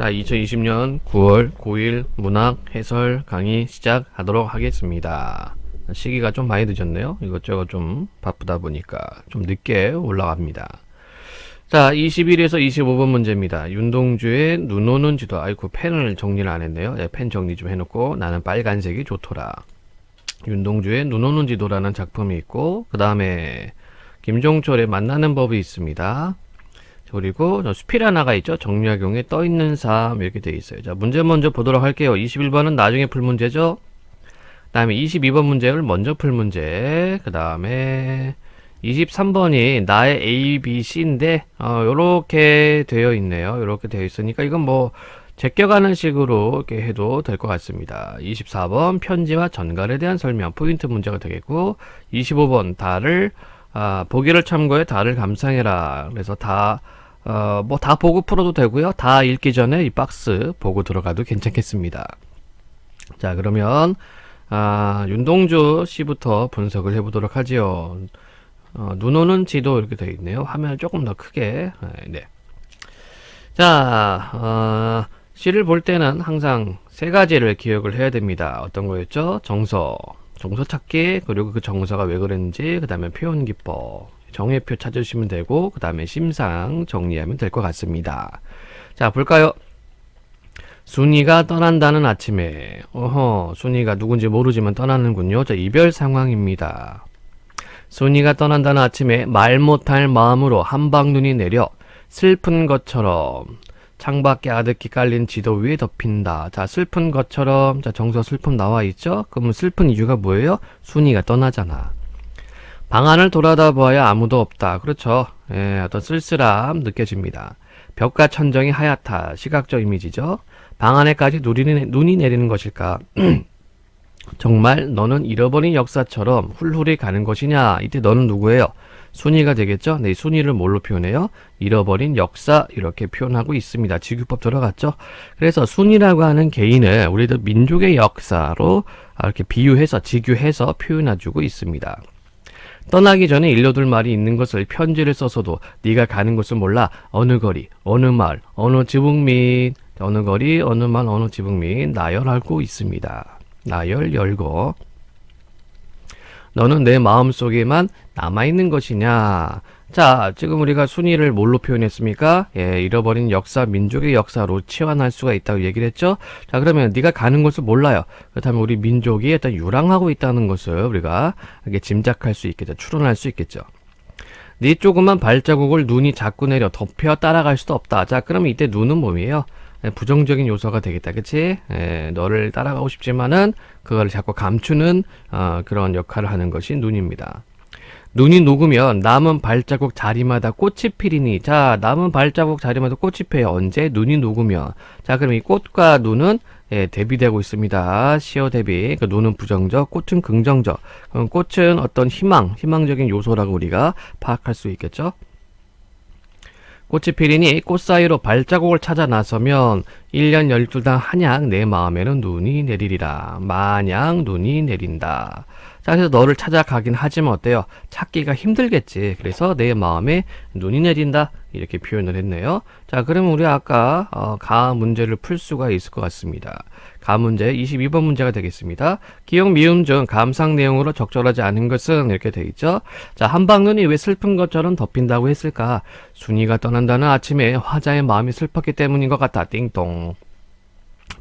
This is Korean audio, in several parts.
자, 2020년 9월 9일 문학 해설 강의 시작하도록 하겠습니다. 시기가 좀 많이 늦었네요. 이것저것 좀 바쁘다 보니까 좀 늦게 올라갑니다. 자, 21에서 25번 문제입니다. 윤동주의 눈 오는 지도. 아이고, 펜을 정리를 안 했네요. 네, 펜 정리 좀 해놓고 나는 빨간색이 좋더라. 윤동주의 눈 오는 지도라는 작품이 있고, 그 다음에 김종철의 만나는 법이 있습니다. 그리고 수필하나가 있죠. 정약용에 떠있는 삶 이렇게 되어 있어요. 자, 문제 먼저 보도록 할게요. 21번은 나중에 풀 문제죠. 그 다음에 22번 문제를 먼저 풀 문제. 그 다음에 23번이 나의 A, B, C인데 요렇게 되어 있네요. 요렇게 되어 있으니까 이건 뭐 제껴가는 식으로 이렇게 해도 될 것 같습니다. 24번 편지와 전갈에 대한 설명 포인트 문제가 되겠고, 25번 다를 보기를 참고해 다를 감상해라. 그래서 뭐 다 보고 풀어도 되고요. 다 읽기 전에 이 박스 보고 들어가도 괜찮겠습니다. 자, 그러면 윤동주 씨부터 분석을 해보도록 하지요. 눈 오는 지도 이렇게 되어 있네요. 화면을 조금 더 크게. 네. 자, 시를 볼 때는 항상 세 가지를 기억을 해야 됩니다. 어떤 거였죠? 정서 찾기, 그리고 그 정서가 왜 그랬는지, 그 다음에 표현 기법, 정의표 찾으시면 되고, 그 다음에 심상 정리하면 될 것 같습니다. 자, 볼까요? 순이가 떠난다는 아침에, 순이가 누군지 모르지만 떠나는군요. 자, 이별 상황입니다. 순이가 떠난다는 아침에 말 못할 마음으로 한방눈이 내려 슬픈 것처럼 창밖에 아득히 깔린 지도 위에 덮인다. 자, 슬픈 것처럼. 자, 정서 슬픔 나와 있죠? 그러면 슬픈 이유가 뭐예요? 순이가 떠나잖아. 방 안을 돌아다 보아야 아무도 없다. 그렇죠. 예, 어떤 쓸쓸함 느껴집니다. 벽과 천정이 하얗다. 시각적 이미지죠. 방 안에까지 눈이 내리는 것일까? 정말 너는 잃어버린 역사처럼 훌훌히 가는 것이냐? 이때 너는 누구예요? 순위가 되겠죠? 네, 순위를 뭘로 표현해요? 잃어버린 역사 이렇게 표현하고 있습니다. 지규법 들어갔죠? 그래서 순위라고 하는 개인을 우리도 민족의 역사로 이렇게 비유해서 직유해서 표현해주고 있습니다. 떠나기 전에 일러둘 말이 있는 것을 편지를 써서도 네가 가는 곳을 몰라 어느 거리, 어느 마을, 어느 지붕 및 어느 거리, 어느 마을, 어느 지붕 및 나열하고 있습니다. 나열 열고 너는 내 마음속에만 남아있는 것이냐. 자, 지금 우리가 순위를 뭘로 표현했습니까? 예, 잃어버린 역사, 민족의 역사로 치환할 수가 있다고 얘기를 했죠. 자, 그러면 네가 가는 곳을 몰라요. 그렇다면 우리 민족이 일단 유랑하고 있다는 것을 우리가 이렇게 짐작할 수 있겠죠. 추론할 수 있겠죠. 네 조그만 발자국을 눈이 자꾸 내려 덮여 따라갈 수도 없다. 자, 그러면 이때 눈은 뭐예요? 부정적인 요소가 되겠다. 그치? 너를 따라가고 싶지만은 그걸 자꾸 감추는 그런 역할을 하는 것이 눈입니다. 눈이 녹으면 남은 발자국 자리마다 꽃이 피리니. 자, 남은 발자국 자리마다 꽃이 피어요. 언제? 눈이 녹으면. 자, 그럼 이 꽃과 눈은 대비되고 있습니다. 시어 대비. 그 눈은 부정적, 꽃은 긍정적. 그럼 꽃은 어떤 희망적인 요소라고 우리가 파악할 수 있겠죠? 꽃이 피리니 꽃 사이로 발자국을 찾아 나서면 1년 12달 한양 내 마음에는 눈이 내리리라. 마냥 눈이 내린다. 자, 그래서 너를 찾아가긴 하지만 어때요? 찾기가 힘들겠지. 그래서 내 마음에 눈이 내린다. 이렇게 표현을 했네요. 자, 그러면 우리 아까 가 문제를 풀 수가 있을 것 같습니다. 가 문제 22번 문제가 되겠습니다. 기역 미음 중 감상 내용으로 적절하지 않은 것은 이렇게 돼 있죠. 자, 한방눈이 왜 슬픈 것처럼 덮인다고 했을까? 순이가 떠난다는 아침에 화자의 마음이 슬펐기 때문인 것 같아. 띵동.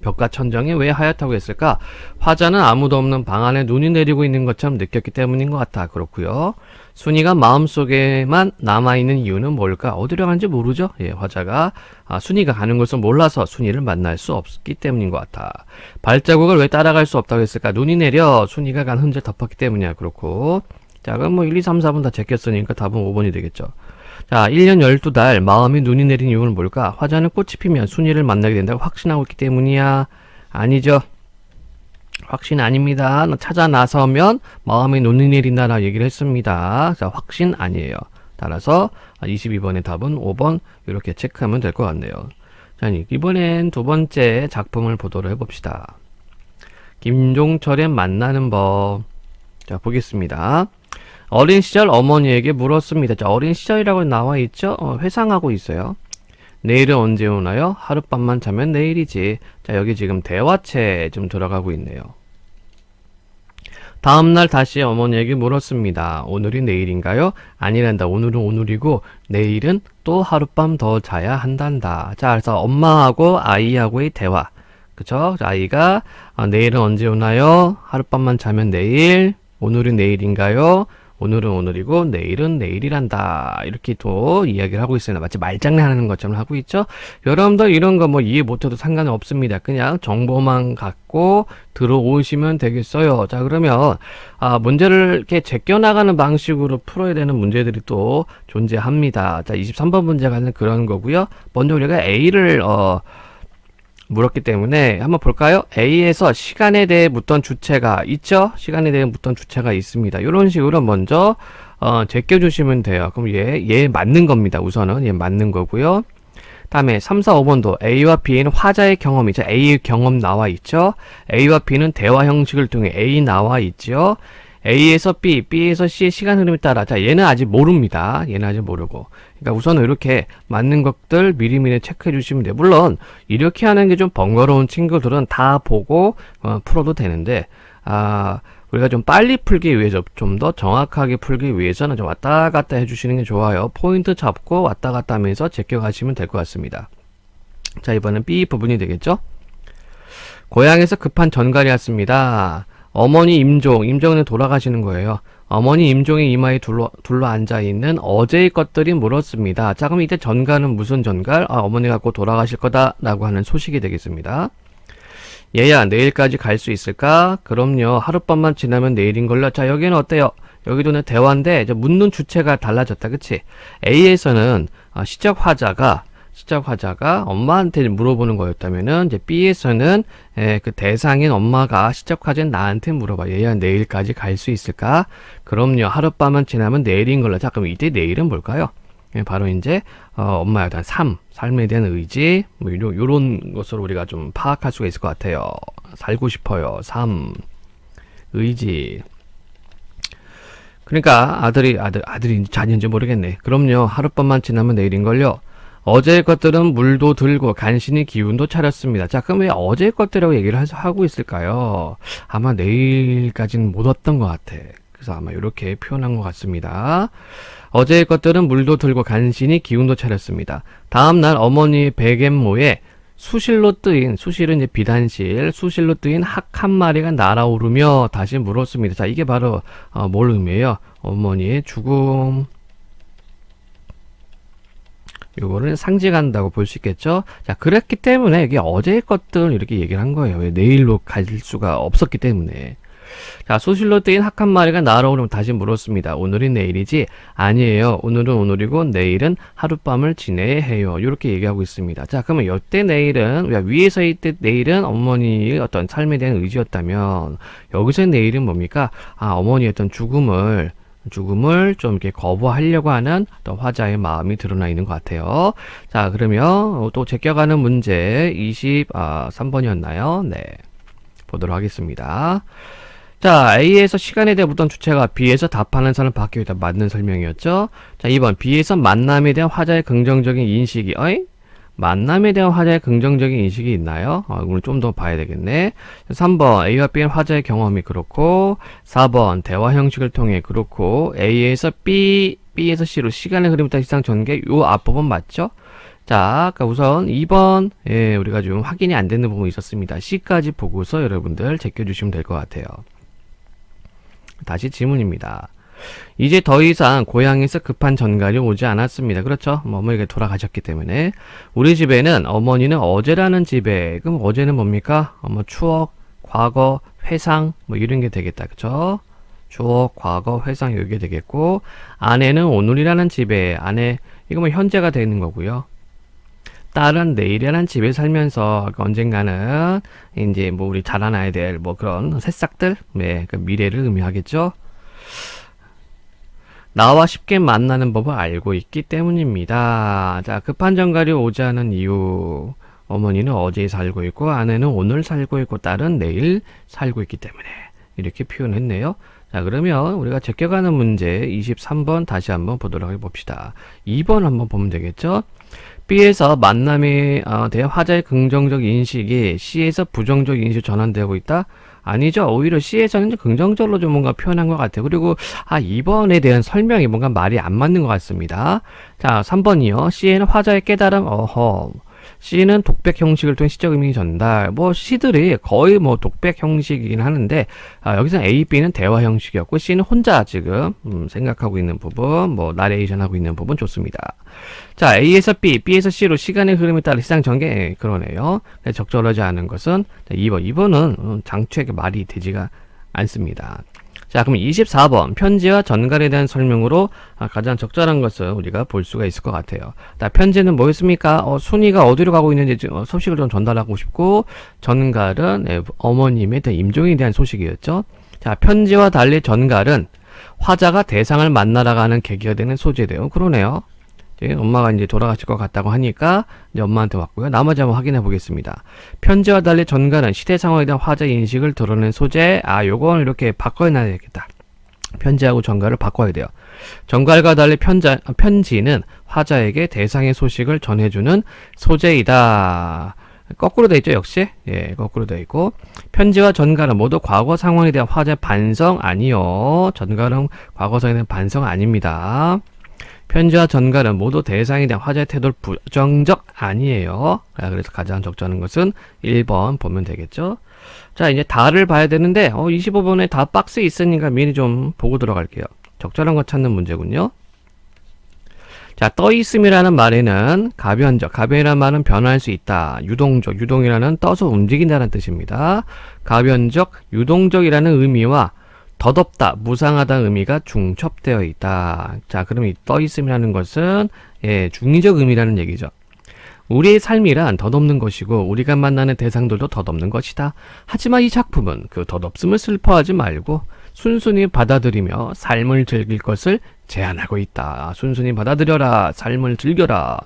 벽과 천정이 왜 하얗다고 했을까? 화자는 아무도 없는 방 안에 눈이 내리고 있는 것처럼 느꼈기 때문인 것 같아. 그렇고요. 순이가 마음속에만 남아있는 이유는 뭘까? 어디로 가는지 모르죠? 예, 화자가 순이가 가는 것을 몰라서 순이를 만날 수 없기 때문인 것 같아. 발자국을 왜 따라갈 수 없다고 했을까? 눈이 내려 순이가 간 흔적을 덮었기 때문이야. 그렇고. 자, 그럼 뭐 1, 2, 3, 4번 다 제꼈으니까 답은 5번이 되겠죠. 자, 1년 12달 마음이 눈이 내린 이유는 뭘까? 화자는 꽃이 피면 순이를 만나게 된다고 확신하고 있기 때문이야. 아니죠. 확신 아닙니다. 찾아 나서면 마음에 눈이 내린다라고 얘기를 했습니다. 자, 확신 아니에요. 따라서 22번의 답은 5번 이렇게 체크하면 될 것 같네요. 자, 이번엔 두 번째 작품을 보도록 해봅시다. 김종철의 만나는 법. 자, 보겠습니다. 어린 시절 어머니에게 물었습니다. 자, 어린 시절이라고 나와 있죠? 회상하고 있어요. 내일은 언제 오나요? 하룻밤만 자면 내일이지. 자, 여기 지금 대화체 좀 들어가고 있네요. 다음날 다시 어머니에게 물었습니다. 오늘이 내일인가요? 아니란다. 오늘은 오늘이고 내일은 또 하룻밤 더 자야 한단다. 자, 그래서 엄마하고 아이하고의 대화. 그쵸? 아이가 내일은 언제 오나요? 하룻밤만 자면 내일. 오늘은 내일인가요? 오늘은 오늘이고 내일은 내일이란다. 이렇게 또 이야기를 하고 있어요. 마치 말장난하는 것처럼 하고 있죠. 여러분들 이런 거 뭐 이해 못해도 상관은 없습니다. 그냥 정보만 갖고 들어오시면 되겠어요. 자, 그러면 문제를 이렇게 제껴나가는 방식으로 풀어야 되는 문제들이 또 존재합니다. 자, 23번 문제가 그런 거고요. 먼저 우리가 A를 물었기 때문에 한번 볼까요? A에서 시간에 대해 묻던 주체가 있죠? 시간에 대해 묻던 주체가 있습니다. 이런 식으로 먼저 제껴주시면 돼요. 그럼 얘 맞는 겁니다. 우선은 얘 맞는 거고요. 다음에 3, 4, 5번도 A와 B에는 화자의 경험이죠. A의 경험 나와 있죠. A와 B는 대화 형식을 통해 A 나와 있죠. A에서 B, B에서 C의 시간 흐름에 따라 자 얘는 아직 모릅니다. 얘는 아직 모르고 그러니까 우선은 이렇게 맞는 것들 미리미리 체크해 주시면 돼요. 물론 이렇게 하는 게 좀 번거로운 친구들은 다 보고 풀어도 되는데 우리가 좀 빨리 풀기 위해서 좀 더 정확하게 풀기 위해서는 좀 왔다 갔다 해주시는 게 좋아요. 포인트 잡고 왔다 갔다 하면서 제껴 가시면 될 것 같습니다. 자, 이번엔 B 부분이 되겠죠. 고향에서 급한 전갈이 왔습니다. 어머니 임종은 돌아가시는 거예요. 어머니 임종의 이마에 둘러 앉아있는 어제의 것들이 물었습니다. 자, 그럼 이때 전갈은 무슨 전갈? 어머니가 곧 돌아가실 거다 라고 하는 소식이 되겠습니다. 얘야, 내일까지 갈 수 있을까? 그럼요. 하룻밤만 지나면 내일인 걸로. 자, 여기는 어때요? 여기도 대화인데 이제 묻는 주체가 달라졌다. 그치? A에서는 시적 화자가 엄마한테 물어보는 거였다면은 이제 B에서는 그 대상인 엄마가 시적 화자인 나한테 물어봐. 얘야, 내일까지 갈 수 있을까? 그럼요. 하룻밤만 지나면 내일인 걸로. 자, 그럼 이때 내일은 뭘까요? 바로 이제 엄마에 대한 삶에 대한 의지, 뭐 요런 것으로 우리가 좀 파악할 수가 있을 것 같아요. 살고 싶어요. 삶, 의지. 그러니까 아들이 자녀인지 모르겠네. 그럼요. 하룻밤만 지나면 내일인걸요. 어제의 것들은 물도 들고 간신히 기운도 차렸습니다. 자, 그럼 왜 어제의 것들이라고 얘기를 하고 있을까요? 아마 내일까지는 못 왔던 것 같아. 그래서 아마 이렇게 표현한 것 같습니다. 어제의 것들은 물도 들고 간신히 기운도 차렸습니다. 다음날 어머니의 베갯모에 수실은 이제 비단실, 수실로 뜨인 학 한 마리가 날아오르며 다시 물었습니다. 자, 이게 바로 뭘 의미해요? 어머니의 죽음. 요거를 상징한다고 볼 수 있겠죠. 자, 그랬기 때문에 이게 어제의 것들 이렇게 얘기를 한 거예요. 왜 내일로 갈 수가 없었기 때문에. 자, 소실로 뜨인 학 한 마리가 날아오르면 다시 물었습니다. 오늘이 내일이지? 아니에요. 오늘은 오늘이고 내일은 하룻밤을 지내야 해요. 이렇게 얘기하고 있습니다. 자, 그러면 이때 내일은 위에서 이때 내일은 어머니의 어떤 삶에 대한 의지였다면 여기서 내일은 뭡니까? 어머니의 어떤 죽음을 좀 이렇게 거부하려고 하는 또 화자의 마음이 드러나 있는 것 같아요. 자, 그러면 또 제껴가는 문제 23번이었나요? 네. 보도록 하겠습니다. 자, A에서 시간에 대해 묻던 주체가 B에서 답하는 사람 바뀌고 있다. 맞는 설명이었죠. 자, 2번 B에서 만남에 대한 화자의 긍정적인 인식이 만남에 대한 화자의 긍정적인 인식이 있나요? 오늘 좀 더 봐야 되겠네. 3번 A와 B의 화자의 경험이 그렇고 4번 대화 형식을 통해 그렇고 A에서 B, B에서 C로 시간의 흐름에 따라 시상 전개 요 앞부분 맞죠? 자, 아까 우선 2번 우리가 좀 확인이 안 되는 부분이 있었습니다. C까지 보고서 여러분들 제껴주시면 될 것 같아요. 다시 질문입니다. 이제 더 이상 고향에서 급한 전갈이 오지 않았습니다. 그렇죠? 어머니가 돌아가셨기 때문에. 우리 집에는 어머니는 어제라는 집에, 그럼 어제는 뭡니까? 추억, 과거, 회상, 이런 게 되겠다. 그쵸? 추억, 과거, 회상, 이게 되겠고, 아내는 오늘이라는 집에, 이거 현재가 되는 거고요. 딸은 내일이라는 집에 살면서 언젠가는 이제 우리 자라나야 될 그런 새싹들, 그 미래를 의미하겠죠. 나와 쉽게 만나는 법을 알고 있기 때문입니다. 자, 급한 전갈이 오지 않은 이유. 어머니는 어제 살고 있고 아내는 오늘 살고 있고 딸은 내일 살고 있기 때문에 이렇게 표현했네요. 자, 그러면 우리가 제껴가는 문제 23번 다시 한번 보도록 해봅시다. 2번 한번 보면 되겠죠? B에서 만남에 대한 화자의 긍정적 인식이 C에서 부정적 인식으로 전환되고 있다? 아니죠. 오히려 C에서는 긍정적으로 좀 뭔가 표현한 것 같아요. 그리고 2번에 대한 설명이 뭔가 말이 안 맞는 것 같습니다. 자, 3번이요. C에는 화자의 깨달음, C는 독백 형식을 통해 시적 의미 전달. C들이 거의 독백 형식이긴 하는데, 여기서 A, B는 대화 형식이었고, C는 혼자 지금, 생각하고 있는 부분, 나레이션 하고 있는 부분 좋습니다. 자, A에서 B, B에서 C로 시간의 흐름에 따라 시장 전개, 그러네요. 적절하지 않은 것은, 2번. 2번은 장초에 말이 되지가 않습니다. 자, 그럼 24번 편지와 전갈에 대한 설명으로 가장 적절한 것을 우리가 볼 수가 있을 것 같아요. 자, 편지는 뭐였습니까? 순이가 어디로 가고 있는지 소식을 좀 전달하고 싶고, 전갈은 어머님에 대한 임종에 대한 소식이었죠. 자, 편지와 달리 전갈은 화자가 대상을 만나러 가는 계기가 되는 소재돼요. 그러네요. 엄마가 이제 돌아가실 것 같다고 하니까 이제 엄마한테 왔고요. 나머지 한번 확인해 보겠습니다. 편지와 달리 전갈은 시대 상황에 대한 화자 인식을 드러낸 소재. 요건 이렇게 바꿔놔야겠다. 편지하고 전갈을 바꿔야 돼요. 전갈과 달리 편지는 화자에게 대상의 소식을 전해주는 소재이다. 거꾸로 돼 있죠, 역시. 예, 거꾸로 돼 있고. 편지와 전갈은 모두 과거 상황에 대한 화자 반성 아니요. 전갈은 과거 상황에 대한 반성 아닙니다. 편지와 전갈은 모두 대상에 대한 화자의 태도를 부정적 아니에요. 그래서 가장 적절한 것은 1번 보면 되겠죠. 자, 이제 다를 봐야 되는데 25번에 다 박스에 있으니까 미리 좀 보고 들어갈게요. 적절한 거 찾는 문제군요. 자, 떠있음이라는 말에는 가변적, 가변이라는 말은 변화할 수 있다. 유동적, 유동이라는 떠서 움직인다는 뜻입니다. 가변적, 유동적이라는 의미와 덧없다, 무상하다는 의미가 중첩되어 있다. 자, 그럼 이 떠있음이라는 것은 중의적 의미라는 얘기죠. 우리의 삶이란 덧없는 것이고 우리가 만나는 대상들도 덧없는 것이다. 하지만 이 작품은 그 덧없음을 슬퍼하지 말고 순순히 받아들이며 삶을 즐길 것을 제안하고 있다. 순순히 받아들여라. 삶을 즐겨라.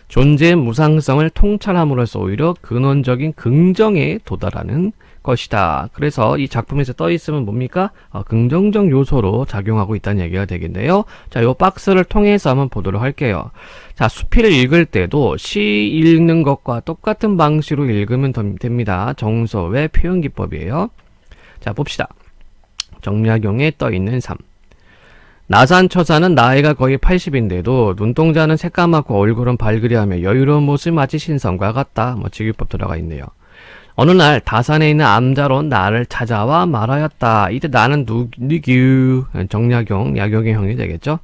존재의 무상성을 통찰함으로써 오히려 근원적인 긍정에 도달하는 것이다. 그래서 이 작품에서 떠있음은 뭡니까? 긍정적 요소로 작용하고 있다는 얘기가 되겠네요. 자, 요 박스를 통해서 한번 보도록 할게요. 자, 수필을 읽을 때도 시 읽는 것과 똑같은 방식으로 읽으면 됩니다. 정서의 표현 기법이에요. 자, 봅시다. 정약용의 떠있는 삶. 나산처사는 나이가 거의 80인데도 눈동자는 새까맣고 얼굴은 발그레하며 여유로운 모습이 마치 신선과 같다. 직유법 들어가 있네요. 어느 날 다산에 있는 암자로 나를 찾아와 말하였다. 이때 나는 누구? 정약용, 약용의 형이 되겠죠.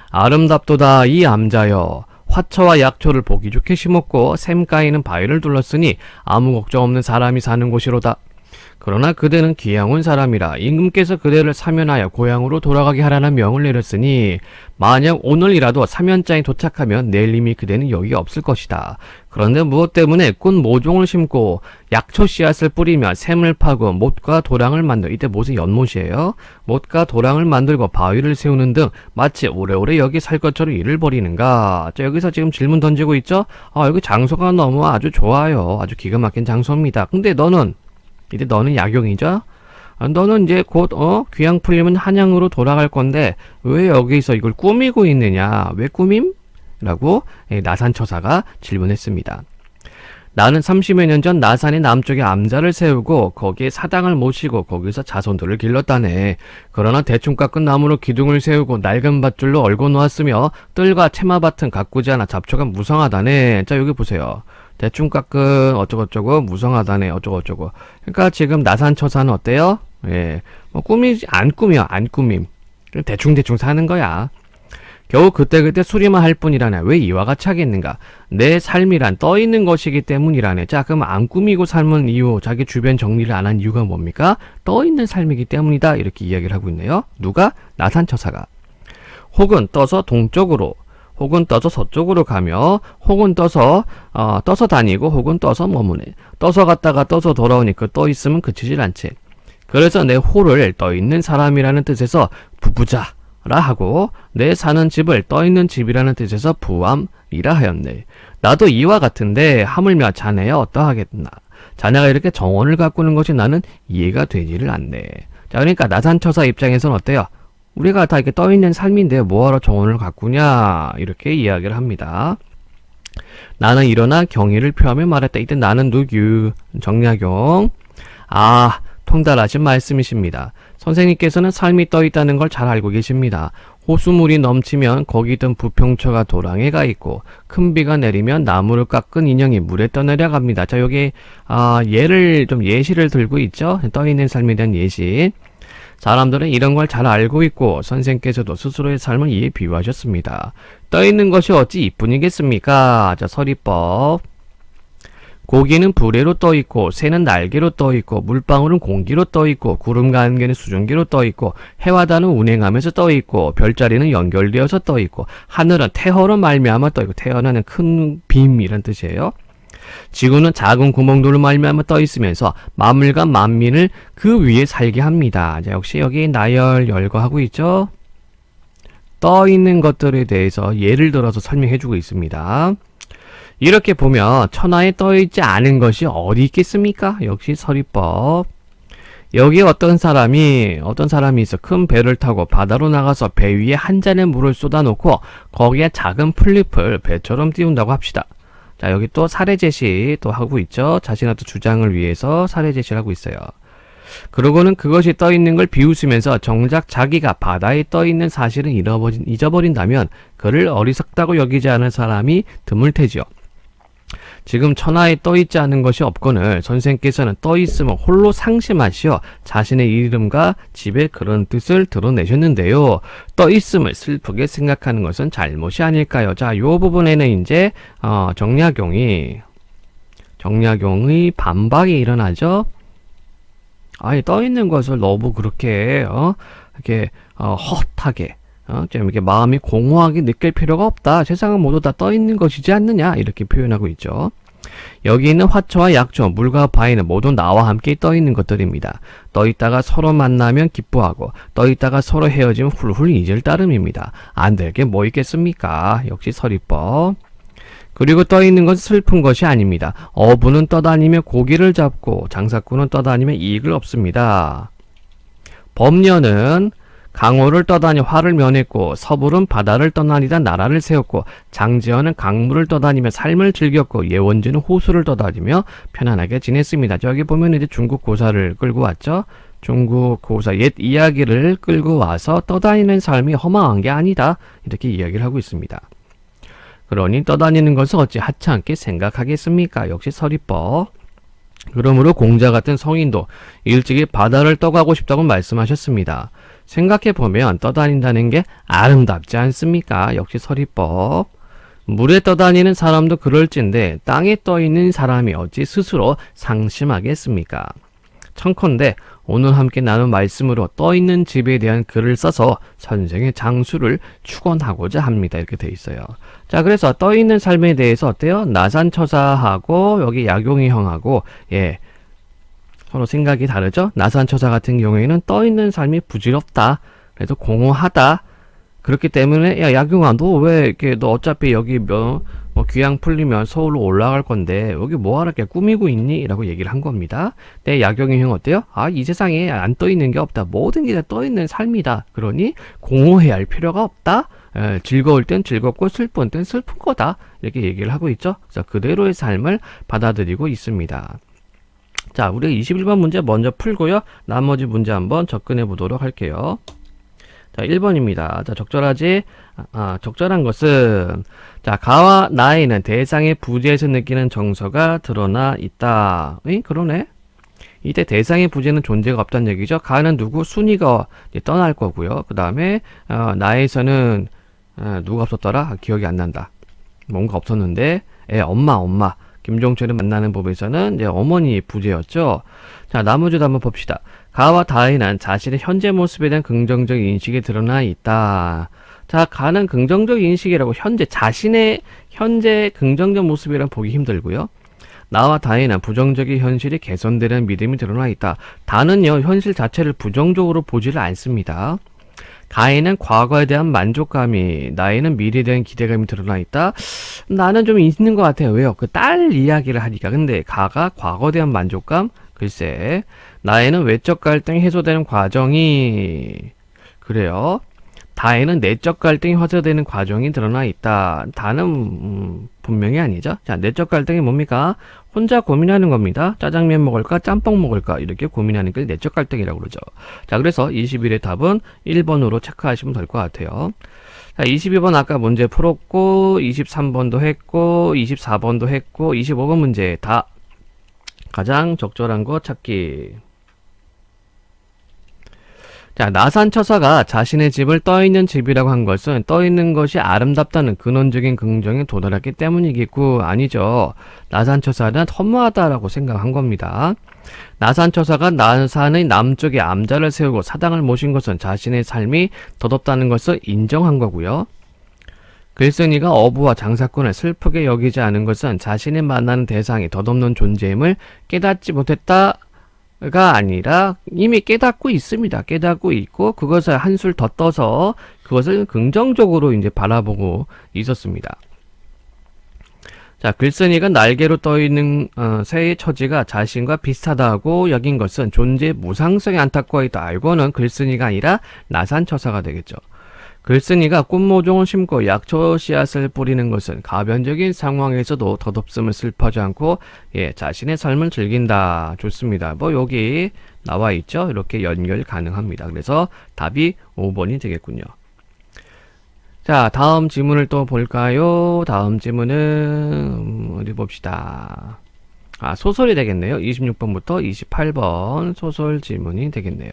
아름답도다 이 암자여. 화초와 약초를 보기 좋게 심었고 샘가에는 바위를 둘렀으니 아무 걱정 없는 사람이 사는 곳이로다. 그러나 그대는 귀양온 사람이라 임금께서 그대를 사면하여 고향으로 돌아가게 하라는 명을 내렸으니 만약 오늘이라도 사면장에 도착하면 내일 이미 그대는 여기 없을 것이다. 그런데 무엇 때문에 꽃 모종을 심고 약초 씨앗을 뿌리며 샘을 파고 못과 도랑을 만들고 이때 무슨 연못이에요? 못과 도랑을 만들고 바위를 세우는 등 마치 오래오래 여기 살 것처럼 일을 벌이는가? 자, 여기서 지금 질문 던지고 있죠? 여기 장소가 너무 아주 좋아요. 아주 기가 막힌 장소입니다. 근데 너는 이제 너는 약용이죠? 너는 이제 곧 귀양 풀리면 한양으로 돌아갈 건데 왜 여기서 이걸 꾸미고 있느냐? 왜 꾸밈? 라고 나산처사가 질문했습니다. 나는 30여 년 전 나산의 남쪽에 암자를 세우고 거기에 사당을 모시고 거기서 자손들을 길렀다네. 그러나 대충 깎은 나무로 기둥을 세우고 낡은 밧줄로 얽어 놓았으며 뜰과 채마밭은 가꾸지 않아 잡초가 무성하다네. 자, 여기 보세요. 대충 깎은 어쩌고저쩌고 무성하다네 어쩌고저쩌고. 그러니까 지금 나산처사는 어때요? 꾸미지 안 꾸며 안 꾸밈. 대충대충 사는 거야. 겨우 그때그때 수리만 할 뿐이라네. 왜 이와 같이 하겠는가? 내 삶이란 떠있는 것이기 때문이라네. 자, 그럼 안 꾸미고 삶은 이유, 자기 주변 정리를 안 한 이유가 뭡니까? 떠있는 삶이기 때문이다. 이렇게 이야기를 하고 있네요. 누가? 나산처사가. 혹은 떠서 동쪽으로, 혹은 떠서 서쪽으로 가며, 혹은 떠서 다니고, 혹은 떠서 머무네. 떠서 갔다가 떠서 돌아오니 그 떠있으면 그치질 않지. 그래서 내 호를 떠있는 사람이라는 뜻에서 부부자 라 하고 내 사는 집을 떠있는 집이라는 뜻에서 부암이라 하였네. 나도 이와 같은데 하물며 자네야 어떠하겠나. 자네가 이렇게 정원을 가꾸는 것이 나는 이해가 되지를 않네. 자, 그러니까 나산처사 입장에서는 어때요? 우리가 다 이렇게 떠있는 삶인데 뭐하러 정원을 가꾸냐 이렇게 이야기를 합니다. 나는 일어나 경의를 표하며 말했다. 이때 나는 누구? 정약용. 아, 통달하신 말씀이십니다. 선생님께서는 삶이 떠있다는 걸 잘 알고 계십니다. 호수물이 넘치면 거기든 부평초가 도랑에가 있고 큰 비가 내리면 나무를 깎은 인형이 물에 떠내려갑니다. 자, 여기 예를 좀 예시를 들고 있죠. 떠있는 삶에 대한 예시. 사람들은 이런 걸 잘 알고 있고 선생께서도 스스로의 삶을 이에 비유하셨습니다. 떠있는 것이 어찌 이뿐이겠습니까? 자, 서리법. 고기는 불에로 떠있고 새는 날개로 떠있고 물방울은 공기로 떠있고 구름과 안개는 수증기로 떠있고 해와 달은 운행하면서 떠있고 별자리는 연결되어서 떠있고 하늘은 태허로 말미암아 떠있고 태허는 큰 빔이란 뜻이에요. 지구는 작은 구멍들로 말미암아 떠있으면서 만물과 만민을 그 위에 살게 합니다. 자, 역시 여기 나열 열거하고 있죠. 떠있는 것들에 대해서 예를 들어서 설명해주고 있습니다. 이렇게 보면 천하에 떠있지 않은 것이 어디 있겠습니까? 역시 서리법. 여기에 어떤 사람이 있어 큰 배를 타고 바다로 나가서 배 위에 한 잔의 물을 쏟아놓고 거기에 작은 풀잎을 배처럼 띄운다고 합시다. 자, 여기 또 사례 제시 또 하고 있죠. 자신의 또 주장을 위해서 사례 제시를 하고 있어요. 그러고는 그것이 떠있는 걸 비웃으면서 정작 자기가 바다에 떠있는 사실을 잊어버린다면 그를 어리석다고 여기지 않을 사람이 드물 테지요. 지금 천하에 떠있지 않은 것이 없거늘 선생께서는 떠있음을 홀로 상심하시어 자신의 이름과 집에 그런 뜻을 드러내셨는데요. 떠있음을 슬프게 생각하는 것은 잘못이 아닐까요? 자, 요 부분에는 이제 정약용의 반박이 일어나죠. 아니, 떠있는 것을 너무 그렇게 이렇게 헛하게 좀 이렇게 마음이 공허하게 느낄 필요가 없다. 세상은 모두 다 떠있는 것이지 않느냐 이렇게 표현하고 있죠. 여기 있는 화초와 약초, 물과 바위는 모두 나와 함께 떠있는 것들입니다. 떠있다가 서로 만나면 기뻐하고 떠있다가 서로 헤어지면 훌훌 잊을 따름입니다. 안 될 게 뭐 있겠습니까? 역시 서리법. 그리고 떠있는 것은 슬픈 것이 아닙니다. 어부는 떠다니며 고기를 잡고 장사꾼은 떠다니며 이익을 얻습니다. 범녀는 강호를 떠다니 화를 면했고 서불은 바다를 떠다니다 나라를 세웠고 장지현은 강물을 떠다니며 삶을 즐겼고 예원지는 호수를 떠다니며 편안하게 지냈습니다. 저기 보면 이제 중국 고사를 끌고 왔죠. 중국 고사 옛 이야기를 끌고 와서 떠다니는 삶이 허망한 게 아니다 이렇게 이야기를 하고 있습니다. 그러니 떠다니는 것을 어찌 하찮게 생각하겠습니까? 역시 서리법. 그러므로 공자 같은 성인도 일찍이 바다를 떠가고 싶다고 말씀하셨습니다. 생각해보면 떠다닌다는 게 아름답지 않습니까? 역시 서리법. 물에 떠다니는 사람도 그럴진데 땅에 떠있는 사람이 어찌 스스로 상심하겠습니까? 청컨대 오늘 함께 나눈 말씀으로 떠있는 집에 대한 글을 써서 선생의 장수를 축원하고자 합니다. 이렇게 돼 있어요. 자, 그래서 떠있는 삶에 대해서 어때요? 나산처사하고 여기 약용이 형하고 서로 생각이 다르죠? 나산처사 같은 경우에는 떠있는 삶이 부질없다. 그래서 공허하다. 그렇기 때문에 야, 약용아 너 왜 이렇게 너 어차피 여기 귀향 풀리면 서울로 올라갈 건데 여기 뭐하러 이렇게 꾸미고 있니? 라고 얘기를 한 겁니다. 네, 약용이 형 어때요? 이 세상에 안 떠있는 게 없다. 모든 게 다 떠있는 삶이다. 그러니 공허해야 할 필요가 없다. 즐거울 땐 즐겁고 슬픈 땐 슬픈 거다. 이렇게 얘기를 하고 있죠. 그래서 그대로의 삶을 받아들이고 있습니다. 자, 우리 21번 문제 먼저 풀고요. 나머지 문제 한번 접근해 보도록 할게요. 자, 1번입니다. 자, 적절한 것은, 자, 가와 나에는 대상의 부재에서 느끼는 정서가 드러나 있다. 그러네. 이때 대상의 부재는 존재가 없다는 얘기죠. 가는 누구? 순이가 떠날 거고요. 그 다음에, 나에서는, 누가 없었더라? 기억이 안 난다. 뭔가 없었는데, 엄마. 김종철을 만나는 법에서는 이제 어머니의 부재였죠. 자, 나머지도 한번 봅시다. 가와 다에는 자신의 현재 모습에 대한 긍정적 인식이 드러나 있다. 자, 가는 긍정적 인식이라고 자신의 현재 긍정적 모습이란 보기 힘들고요. 나와 다에는 부정적인 현실이 개선되는 믿음이 드러나 있다. 다는요, 현실 자체를 부정적으로 보지를 않습니다. 가에는 과거에 대한 만족감이, 나에는 미래에 대한 기대감이 드러나 있다. 나는 좀 있는 것 같아요. 왜요? 그 딸 이야기를 하니까. 근데 가가 과거에 대한 만족감, 글쎄, 나에는 외적 갈등이 해소되는 과정이, 그래요. 다에는 내적 갈등이 해소되는 과정이 드러나 있다. 다는 분명히 아니죠. 자, 내적 갈등이 뭡니까? 혼자 고민하는 겁니다. 짜장면 먹을까? 짬뽕 먹을까? 이렇게 고민하는 게 내적 갈등이라고 그러죠. 자, 그래서 21의 답은 1번으로 체크하시면 될 것 같아요. 자, 22번 아까 문제 풀었고, 23번도 했고, 24번도 했고, 25번 문제 다 가장 적절한 거 찾기. 자, 나산처사가 자신의 집을 떠있는 집이라고 한 것은 떠있는 것이 아름답다는 근원적인 긍정에 도달했기 때문이겠고, 아니죠. 나산처사는 허무하다라고 생각한 겁니다. 나산처사가 나산의 남쪽에 암자를 세우고 사당을 모신 것은 자신의 삶이 덧없다는 것을 인정한 거고요. 글쓴이가 어부와 장사꾼을 슬프게 여기지 않은 것은 자신이 만나는 대상이 덧없는 존재임을 깨닫지 못했다가 아니라 이미 깨닫고 있습니다. 깨닫고 있고 그것을 한술 더 떠서 그것을 긍정적으로 이제 바라보고 있었습니다. 자, 글쓴이가 날개로 떠있는 새의 처지가 자신과 비슷하다고 여긴 것은 존재의 무상성에 안타까워했다. 알고는 글쓴이가 아니라 나산처사가 되겠죠. 글쓴이가 꽃모종을 심고 약초 씨앗을 뿌리는 것은 가변적인 상황에서도 덧없음을 슬퍼하지 않고 자신의 삶을 즐긴다. 좋습니다. 뭐 여기 나와 있죠. 이렇게 연결 가능합니다. 그래서 답이 5번이 되겠군요. 자, 다음 지문을 또 볼까요? 다음 지문은 어디 봅시다. 소설이 되겠네요. 26번부터 28번 소설 지문이 되겠네요.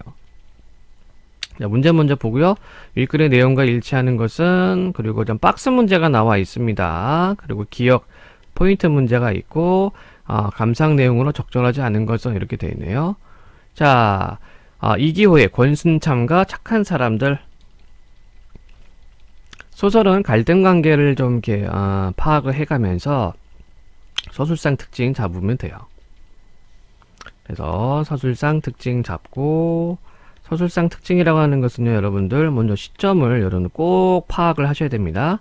자, 문제 먼저 보고요. 윗글의 내용과 일치하는 것은, 그리고 좀 박스 문제가 나와 있습니다. 그리고 기억 포인트 문제가 있고, 감상 내용으로 적절하지 않은 것은 이렇게 되어 있네요. 자, 이기호의 권순참과 착한 사람들. 소설은 갈등 관계를 좀 이렇게 파악을 해가면서 서술상 특징 잡으면 돼요. 그래서 서술상 특징 잡고, 서술상 특징이라고 하는 것은요, 여러분들 먼저 시점을 여러분 꼭 파악을 하셔야 됩니다.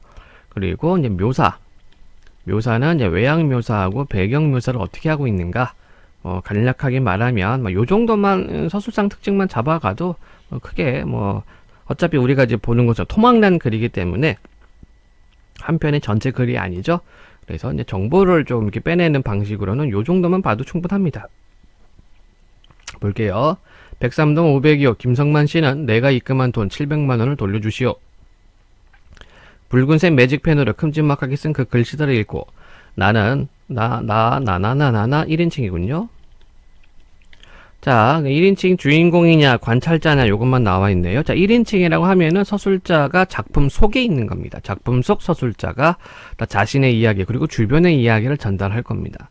그리고 이제 묘사는 이제 외양 묘사하고 배경 묘사를 어떻게 하고 있는가, 간략하게 말하면 요 정도만 서술상 특징만 잡아가도 크게 어차피 우리가 이제 보는 것은 토막난 글이기 때문에 한 편의 전체 글이 아니죠. 그래서 이제 정보를 좀 이렇게 빼내는 방식으로는 요 정도만 봐도 충분합니다. 볼게요. 103동 502호 김성만 씨는 내가 입금한 돈 700만 원을 돌려주시오. 붉은색 매직펜으로 큼지막하게 쓴 그 글씨들을 읽고 나는 나나나나나 1인칭이군요. 자, 1인칭 주인공이냐 관찰자냐 요것만 나와 있네요. 자, 1인칭이라고 하면은 서술자가 작품 속에 있는 겁니다. 작품 속 서술자가 자신의 이야기 그리고 주변의 이야기를 전달할 겁니다.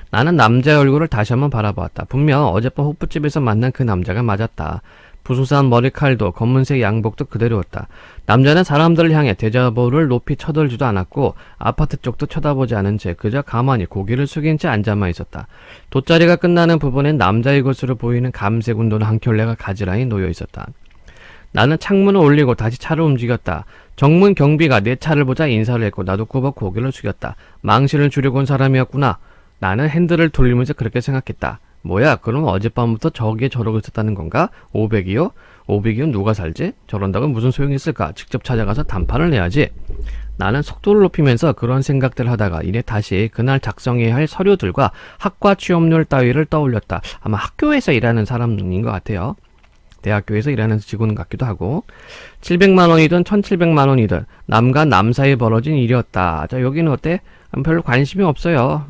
나는 남자의 얼굴을 다시 한번 바라보았다. 분명 어젯밤 호프집에서 만난 그 남자가 맞았다. 부수한 머리칼도 검은색 양복도 그대로였다. 남자는 사람들을 향해 대자보를 높이 쳐들지도 않았고 아파트 쪽도 쳐다보지 않은 채 그저 가만히 고개를 숙인 채 앉아만 있었다. 돗자리가 끝나는 부분엔 남자의 것으로 보이는 감색 운동 한 켤레가 가지런히 놓여 있었다. 나는 창문을 올리고 다시 차를 움직였다. 정문 경비가 내 차를 보자 인사를 했고 나도 꾸벅 고개를 숙였다. 망신을 주려고 온 사람이었구나. 나는 핸들을 돌리면서 그렇게 생각했다. 뭐야, 그럼 어젯밤부터 저기에 저러고 있었다는 건가? 500이요? 500이면 누가 살지? 저런다고 무슨 소용이 있을까? 직접 찾아가서 단판을 내야지. 나는 속도를 높이면서 그런 생각들을 하다가 이내 다시 그날 작성해야 할 서류들과 학과 취업률 따위를 떠올렸다. 아마 학교에서 일하는 사람인 것 같아요. 대학교에서 일하는 직원 같기도 하고. 700만 원이든 1700만 원이든 남과 남 사이에 벌어진 일이었다. 자, 여기는 어때? 별로 관심이 없어요.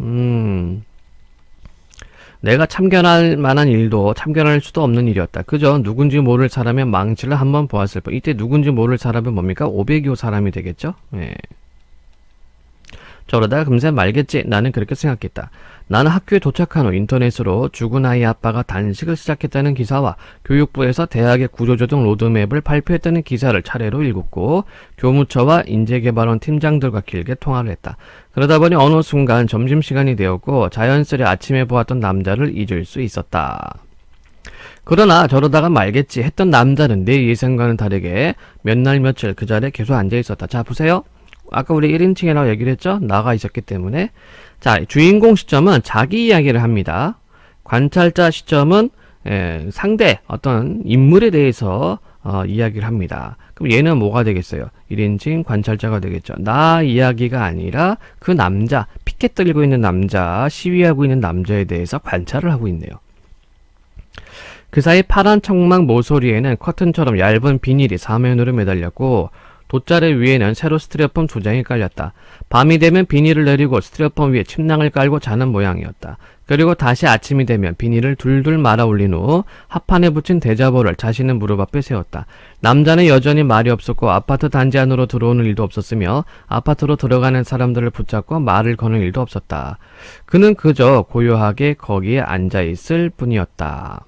내가 참견할 만한 일도 참견할 수도 없는 일이었다. 그저 누군지 모를 사람의 망치를 한번 보았을 뿐. 이때 누군지 모를 사람은 뭡니까? 502호 사람이 되겠죠? 예. 저러다 금세 말겠지. 나는 그렇게 생각했다. 나는 학교에 도착한 후 인터넷으로 죽은 아이 아빠가 단식을 시작했다는 기사와 교육부에서 대학의 구조조정 로드맵을 발표했다는 기사를 차례로 읽었고 교무처와 인재개발원 팀장들과 길게 통화를 했다. 그러다 보니 어느 순간 점심시간이 되었고 자연스레 아침에 보았던 남자를 잊을 수 있었다. 그러나 저러다가 말겠지 했던 남자는 내 예상과는 다르게 몇 날 며칠 그 자리에 계속 앉아있었다. 자, 보세요. 아까 우리 1인칭이라고 얘기를 했죠? 나가 있었기 때문에. 자, 주인공 시점은 자기 이야기를 합니다. 관찰자 시점은 상대 어떤 인물에 대해서 이야기를 합니다. 그럼 얘는 뭐가 되겠어요? 1인칭 관찰자가 되겠죠. 나 이야기가 아니라 그 남자, 피켓 들고 있는 남자, 시위하고 있는 남자에 대해서 관찰을 하고 있네요. 그 사이 파란 청막 모서리에는 커튼처럼 얇은 비닐이 사면으로 매달렸고 돗자리 위에는 세로 스티로폼 2장이 깔렸다. 밤이 되면 비닐을 내리고 스티로폼 위에 침낭을 깔고 자는 모양이었다. 그리고 다시 아침이 되면 비닐을 둘둘 말아 올린 후 합판에 붙인 대자보를 자신의 무릎 앞에 세웠다. 남자는 여전히 말이 없었고 아파트 단지 안으로 들어오는 일도 없었으며 아파트로 들어가는 사람들을 붙잡고 말을 거는 일도 없었다. 그는 그저 고요하게 거기에 앉아 있을 뿐이었다.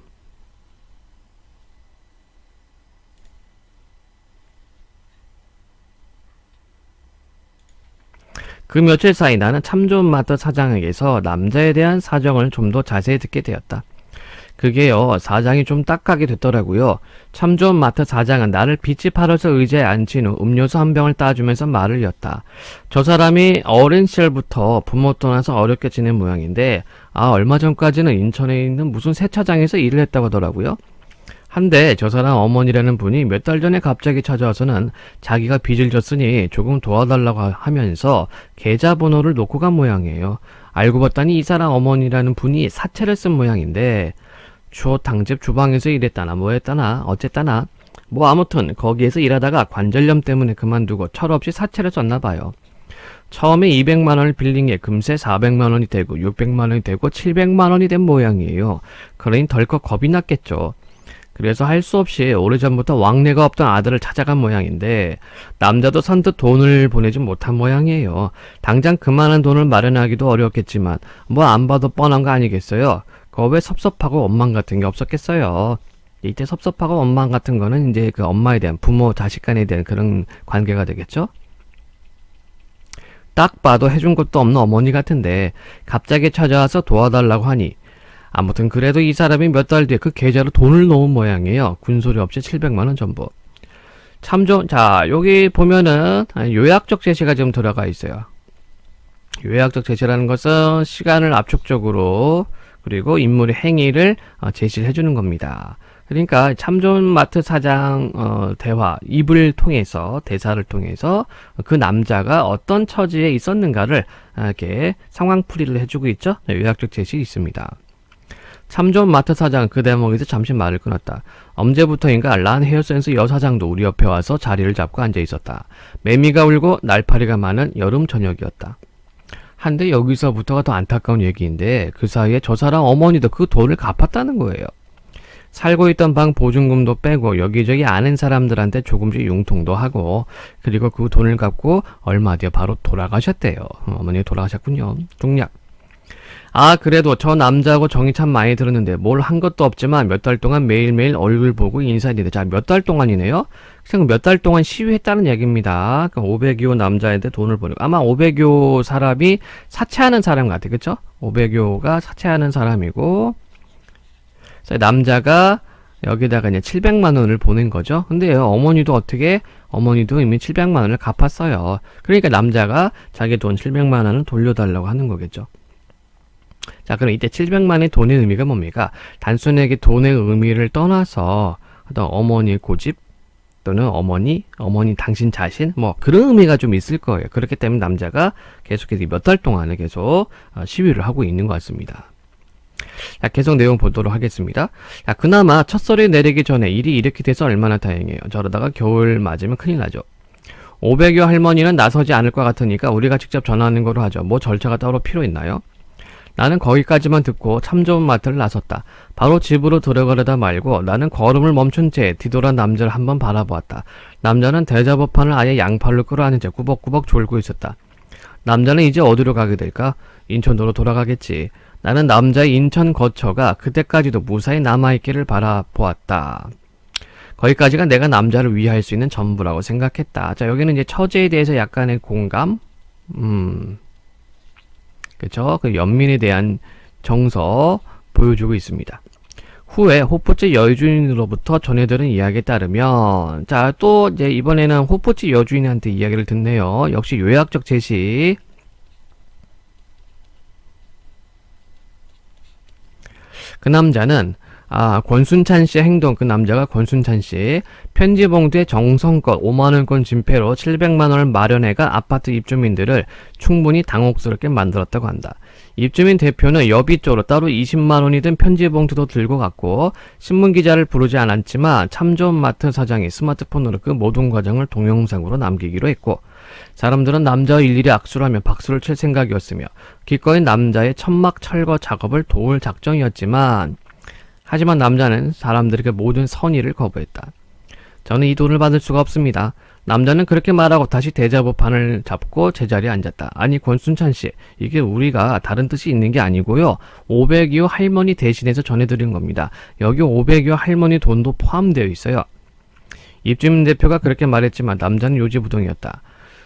그 며칠 사이 나는 참 좋은 마트 사장에게서 남자에 대한 사정을 좀 더 자세히 듣게 되었다. 그게요, 사장이 좀 딱하게 됐더라고요. 참 좋은 마트 사장은 나를 빛이 팔아서 의자에 앉힌 후 음료수 한 병을 따주면서 말을 이었다. 저 사람이 어린 시절부터 부모 떠나서 어렵게 지낸 모양인데, 얼마 전까지는 인천에 있는 무슨 세차장에서 일을 했다고 하더라고요. 한데 저 사람 어머니라는 분이 몇 달 전에 갑자기 찾아와서는 자기가 빚을 졌으니 조금 도와달라고 하면서 계좌번호를 놓고 간 모양이에요. 알고 봤더니 이 사람 어머니라는 분이 사채를 쓴 모양인데 주호 당집 주방에서 일했다나 뭐 했다나 어쨌다나 뭐 아무튼 거기에서 일하다가 관절염 때문에 그만두고 철없이 사채를 썼나 봐요. 처음에 200만 원을 빌린 게 금세 400만 원이 되고 600만 원이 되고 700만 원이 된 모양이에요. 그러니 덜컥 겁이 났겠죠. 그래서 할 수 없이 오래전부터 왕래가 없던 아들을 찾아간 모양인데 남자도 선뜻 돈을 보내지 못한 모양이에요. 당장 그만한 돈을 마련하기도 어려웠겠지만 뭐 안 봐도 뻔한 거 아니겠어요? 그거 왜 섭섭하고 원망 같은 게 없었겠어요? 이때 섭섭하고 원망 같은 거는 이제 그 엄마에 대한 부모 자식 간에 대한 그런 관계가 되겠죠? 딱 봐도 해준 것도 없는 어머니 같은데 갑자기 찾아와서 도와달라고 하니 아무튼 그래도 이 사람이 몇 달 뒤에 그 계좌로 돈을 넣은 모양이에요. 군소리 없이 700만 원 전부. 자, 여기 보면은 요약적 제시가 좀 들어가 있어요. 요약적 제시라는 것은 시간을 압축적으로 그리고 인물의 행위를 제시를 해주는 겁니다. 그러니까 참 좋은 마트 사장 대화, 입을 통해서 대사를 통해서 그 남자가 어떤 처지에 있었는가를 이렇게 상황풀이를 해주고 있죠. 요약적 제시 있습니다. 참 좋은 마트 사장은 그 대목에서 잠시 말을 끊었다. 언제부터인가 란 헤어센스 여사장도 우리 옆에 와서 자리를 잡고 앉아 있었다. 매미가 울고 날파리가 많은 여름 저녁이었다. 한데 여기서부터가 더 안타까운 얘기인데 그 사이에 저 사람 어머니도 그 돈을 갚았다는 거예요. 살고 있던 방 보증금도 빼고 여기저기 아는 사람들한테 조금씩 융통도 하고 그리고 그 돈을 갚고 얼마 뒤에 바로 돌아가셨대요. 어머니 돌아가셨군요. 중략. 그래도 저 남자하고 정이 참 많이 들었는데 뭘 한 것도 없지만 몇 달 동안 매일매일 얼굴 보고 인사했는데 자, 몇 달 동안이네요? 그냥 몇 달 동안 시위했다는 얘기입니다. 그러니까 500요 남자한테 돈을 보내고 아마 500요 사람이 사채하는 사람 같아. 그쵸? 500요가 사채하는 사람이고 남자가 여기다가 이제 700만 원을 보낸 거죠. 근데 어머니도 어머니도 이미 700만 원을 갚았어요. 그러니까 남자가 자기 돈 700만 원을 돌려달라고 하는 거겠죠. 자, 그럼 이때 700만의 돈의 의미가 뭡니까? 단순하게 돈의 의미를 떠나서 어떤 어머니의 고집 또는 어머니 당신 자신 뭐 그런 의미가 좀 있을 거예요. 그렇기 때문에 남자가 계속해서 몇 달 동안을 계속 시위를 하고 있는 것 같습니다. 자, 계속 내용 보도록 하겠습니다. 자, 그나마 첫소리 내리기 전에 일이 이렇게 돼서 얼마나 다행이에요. 저러다가 겨울 맞으면 큰일 나죠. 500여 할머니는 나서지 않을 것 같으니까 우리가 직접 전화하는 거로 하죠. 뭐 절차가 따로 필요 있나요? 나는 거기까지만 듣고 참 좋은 마트를 나섰다. 바로 집으로 들어가려다 말고 나는 걸음을 멈춘 채 뒤돌아 남자를 한번 바라보았다. 남자는 대자보판을 아예 양팔로 끌어안은 채 꾸벅꾸벅 졸고 있었다. 남자는 이제 어디로 가게 될까? 인천도로 돌아가겠지. 나는 남자의 인천 거처가 그때까지도 무사히 남아있기를 바라보았다. 거기까지가 내가 남자를 위할 수 있는 전부라고 생각했다. 자, 여기는 이제 처제에 대해서 약간의 공감? 그쵸? 그 연민에 대한 정서 보여주고 있습니다. 후에 호프집 여주인으로부터 전해들은 이야기에 따르면 자, 또 이제 이번에는 호프집 여주인한테 이야기를 듣네요. 역시 요약적 제시. 그 남자는 권순찬 씨의 행동, 그 남자가 권순찬 씨 편지 봉투에 정성껏 5만원권 진폐로 700만원을 마련해가 아파트 입주민들을 충분히 당혹스럽게 만들었다고 한다. 입주민 대표는 여비 쪽으로 따로 20만원이 든 편지 봉투도 들고 갔고 신문기자를 부르지 않았지만 참 좋은 마트 사장이 스마트폰으로 그 모든 과정을 동영상으로 남기기로 했고 사람들은 남자와 일일이 악수를 하며 박수를 칠 생각이었으며 기꺼이 남자의 천막 철거 작업을 도울 작정이었지만 하지만 남자는 사람들에게 모든 선의를 거부했다. 저는 이 돈을 받을 수가 없습니다. 남자는 그렇게 말하고 다시 대자보판을 잡고 제자리에 앉았다. 아니 권순찬 씨, 이게 우리가 다른 뜻이 있는 게 아니고요. 500이호 할머니 대신해서 전해드린 겁니다. 여기 500이호 할머니 돈도 포함되어 있어요. 입주민 대표가 그렇게 말했지만 남자는 요지부동이었다.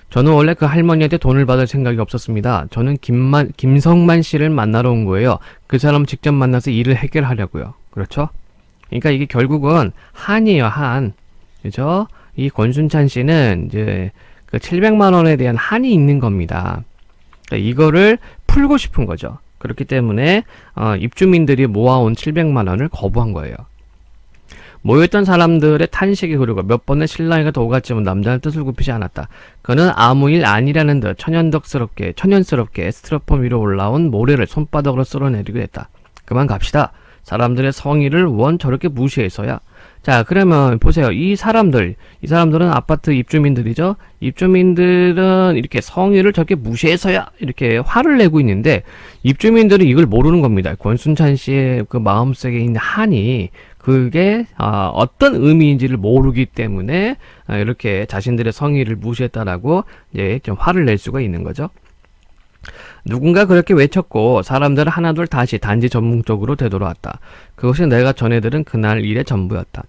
저는 원래 그 할머니한테 돈을 받을 생각이 없었습니다. 저는 김성만 씨를 만나러 온 거예요. 그 사람 직접 만나서 일을 해결하려고요. 그렇죠? 그러니까 이게 결국은 한이에요, 한. 그죠? 이 권순찬 씨는 이제 그 700만 원에 대한 한이 있는 겁니다. 그러니까 이거를 풀고 싶은 거죠. 그렇기 때문에 입주민들이 모아온 700만 원을 거부한 거예요. 모였던 사람들의 탄식이 흐르고 몇 번의 실랑이가 더 오갔지만 남자는 뜻을 굽히지 않았다. 그는 아무 일 아니라는 듯 천연스럽게 스티로폼 위로 올라온 모래를 손바닥으로 쓸어내리기로 했다. 그만 갑시다. 사람들의 성의를 원 저렇게 무시해서야. 자, 그러면 보세요. 이 사람들은 아파트 입주민들이죠. 입주민들은 이렇게 성의를 저렇게 무시해서야 이렇게 화를 내고 있는데 입주민들은 이걸 모르는 겁니다. 권순찬 씨의 그 마음속에 있는 한이 그게 어떤 의미인지를 모르기 때문에 이렇게 자신들의 성의를 무시했다라고 이제 좀 화를 낼 수가 있는 거죠. 누군가 그렇게 외쳤고 사람들은 하나둘 다시 단지 전문적으로 되돌아왔다. 그것이 내가 전해들은 그날 일의 전부였다.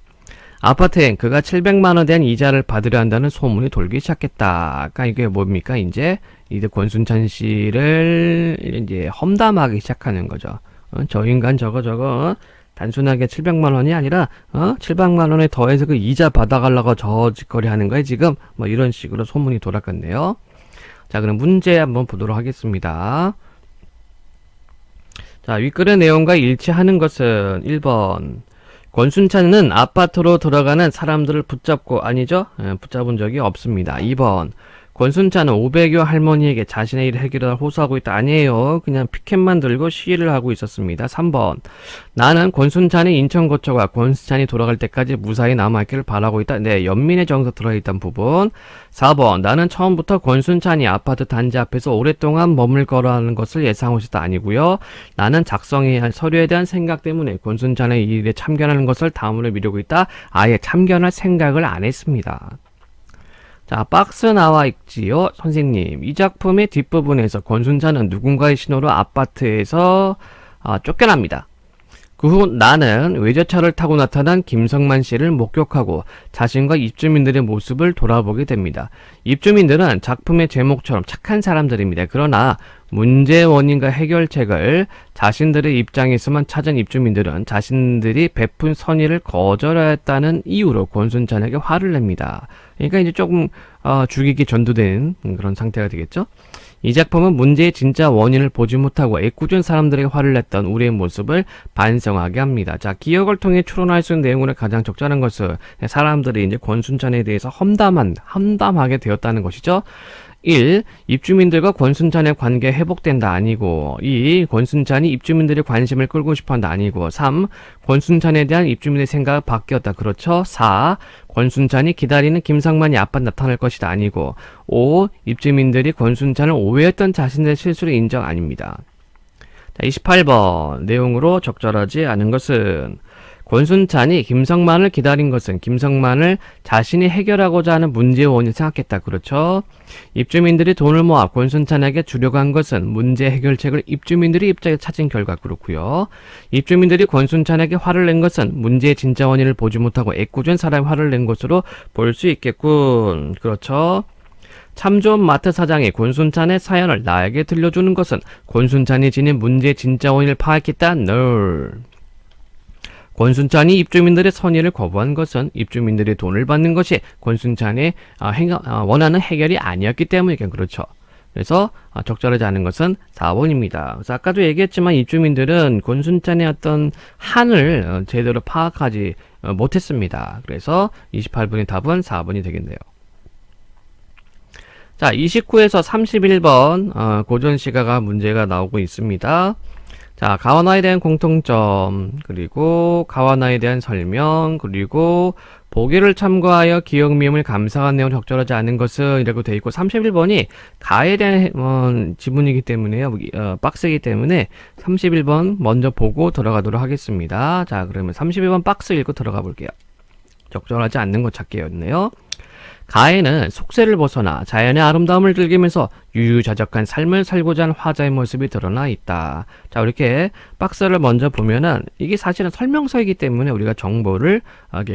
아파트엔 그가 700만원에 대한 이자를 받으려 한다는 소문이 돌기 시작했다. 그러니까 이게 뭡니까? 이제 권순찬 씨를 이제 험담하기 시작하는 거죠. 저 인간 저거 단순하게 700만원이 아니라 700만원에 더해서 그 이자 받아가려고 저 짓거리 하는 거에 지금 뭐 이런 식으로 소문이 돌았겠네요. 자, 그럼 문제 한번 보도록 하겠습니다. 자, 윗글의 내용과 일치하는 것은 1번. 권순찬은 아파트로 들어가는 사람들을 붙잡고, 아니죠? 붙잡은 적이 없습니다. 2번. 권순찬은 500여 할머니에게 자신의 일을 해결을 호소하고 있다. 아니에요. 그냥 피켓만 들고 시위를 하고 있었습니다. 3번. 나는 권순찬이 인천거처가 권순찬이 돌아갈 때까지 무사히 남아있기를 바라고 있다. 네, 연민의 정서 들어있던 부분. 4번. 나는 처음부터 권순찬이 아파트 단지 앞에서 오랫동안 머물 거라는 것을 예상하고 있었다. 아니고요. 나는 작성해야 할 서류에 대한 생각 때문에 권순찬의 일에 참견하는 것을 다음으로 미루고 있다. 아예 참견할 생각을 안 했습니다. 자, 박스 나와 있지요. 선생님, 이 작품의 뒷부분에서 권순찬은 누군가의 신호로 아파트에서 쫓겨납니다. 그 후 나는 외제차를 타고 나타난 김성만 씨를 목격하고 자신과 입주민들의 모습을 돌아보게 됩니다. 입주민들은 작품의 제목처럼 착한 사람들입니다. 그러나 문제의 원인과 해결책을 자신들의 입장에서만 찾은 입주민들은 자신들이 베푼 선의를 거절했다는 이유로 권순찬에게 화를 냅니다. 그러니까 이제 조금 죽이기 전도된 그런 상태가 되겠죠. 이 작품은 문제의 진짜 원인을 보지 못하고 애꿎은 사람들에게 화를 냈던 우리의 모습을 반성하게 합니다. 자, 기억을 통해 추론할 수 있는 내용으로 가장 적절한 것은 사람들이 이제 권순찬에 대해서 험담하게 되었다는 것이죠. 1. 입주민들과 권순찬의 관계 회복된다. 아니고 2. 권순찬이 입주민들의 관심을 끌고 싶어한다. 아니고 3. 권순찬에 대한 입주민의 생각이 바뀌었다. 그렇죠. 4. 권순찬이 기다리는 김성만이 아빠 나타날 것이다. 아니고 5. 입주민들이 권순찬을 오해했던 자신의 실수를 인정. 아닙니다. 자, 28번 내용으로 적절하지 않은 것은 권순찬이 김성만을 기다린 것은 김성만을 자신이 해결하고자 하는 문제의 원인을 생각했다. 그렇죠? 입주민들이 돈을 모아 권순찬에게 주려고 한 것은 문제 해결책을 입주민들이 입장에 찾은 결과. 그렇고요. 입주민들이 권순찬에게 화를 낸 것은 문제의 진짜 원인을 보지 못하고 애꿎은 사람이 화를 낸 것으로 볼 수 있겠군. 그렇죠? 참 좋은 마트 사장이 권순찬의 사연을 나에게 들려주는 것은 권순찬이 지닌 문제의 진짜 원인을 파악했다. No. 권순찬이 입주민들의 선의를 거부한 것은 입주민들이 돈을 받는 것이 권순찬이 원하는 해결이 아니었기 때문이겠죠. 그렇죠. 그래서 적절하지 않은 것은 4번입니다. 그래서 아까도 얘기했지만 입주민들은 곤순짠의 어떤 한을 제대로 파악하지 못했습니다. 그래서 28번의 답은 4번이 되겠네요. 자, 29에서 31번 고전시가가 문제가 나오고 있습니다. 자, 가와나에 대한 공통점, 그리고 가와나에 대한 설명, 그리고 보기를 참고하여 기억 미음을 감상한 내용 적절하지 않은 것은 이라고 되어 있고 31번이 가에 대한 지문이기 때문에요. 박스이기 때문에 31번 먼저 보고 들어가도록 하겠습니다. 자, 그러면 31번 박스 읽고 들어가 볼게요. 적절하지 않는 것 찾기였네요. 가에는 속세를 벗어나 자연의 아름다움을 즐기면서 유유자적한 삶을 살고자 하는 화자의 모습이 드러나 있다. 자, 이렇게 박스를 먼저 보면은 이게 사실은 설명서이기 때문에 우리가 정보를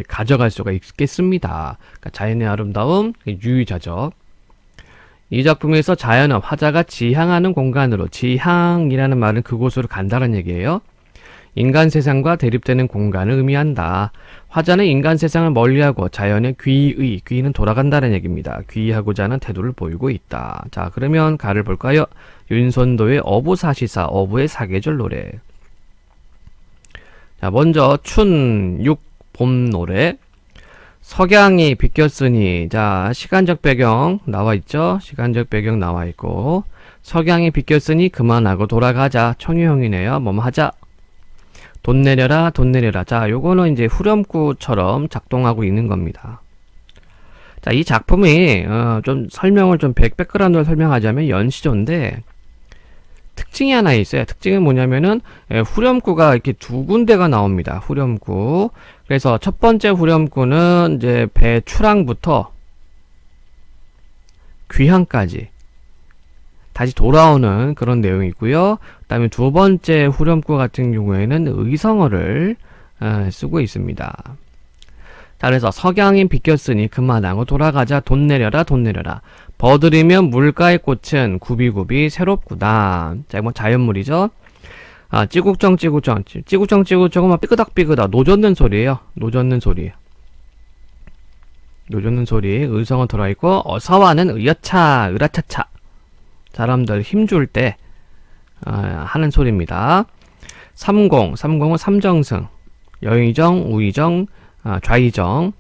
가져갈 수가 있겠습니다. 그러니까 자연의 아름다움, 유유자적. 이 작품에서 자연은 화자가 지향하는 공간으로, 지향이라는 말은 그곳으로 간다는 얘기예요. 인간 세상과 대립되는 공간을 의미한다. 화자는 인간 세상을 멀리하고 자연의 귀는 돌아간다는 얘기입니다. 귀의하고자 하는 태도를 보이고 있다. 자, 그러면 가를 볼까요? 윤선도의 어부사시사, 어부의 사계절 노래. 자, 먼저 춘, 육, 봄 노래. 석양이 비꼈으니, 자, 시간적 배경 나와 있죠? 시간적 배경 나와 있고, 석양이 비꼈으니 그만하고 돌아가자. 청유형이네요. 뭐뭐 하자. 돈 내려라, 돈 내려라. 자, 요거는 이제 후렴구처럼 작동하고 있는 겁니다. 자, 이 작품이, 좀 설명을 좀 백그라운드를 설명하자면 연시조인데, 특징이 하나 있어요. 특징은 뭐냐면은, 후렴구가 이렇게 두 군데가 나옵니다. 후렴구. 그래서 첫 번째 후렴구는 이제 배출항부터 귀향까지 다시 돌아오는 그런 내용이 있고요. 그 다음에 두 번째 후렴구 같은 경우에는 의성어를 쓰고 있습니다. 자, 그래서 석양이 비꼈으니 그만하고 돌아가자. 돈 내려라, 돈 내려라. 버들이면 물가의 꽃은 굽이굽이 새롭구나. 자, 뭐 자연물이죠. 찌국정은 막 삐그덕삐그덕 노젓는 소리예요. 노젓는 소리. 노젓는 소리. 의성어 들어있고, 어서와는 의여차, 으라차차. 사람들 힘줄 때 하는 소리입니다. 삼공은 삼정승, 여의정, 우의정, 좌의정.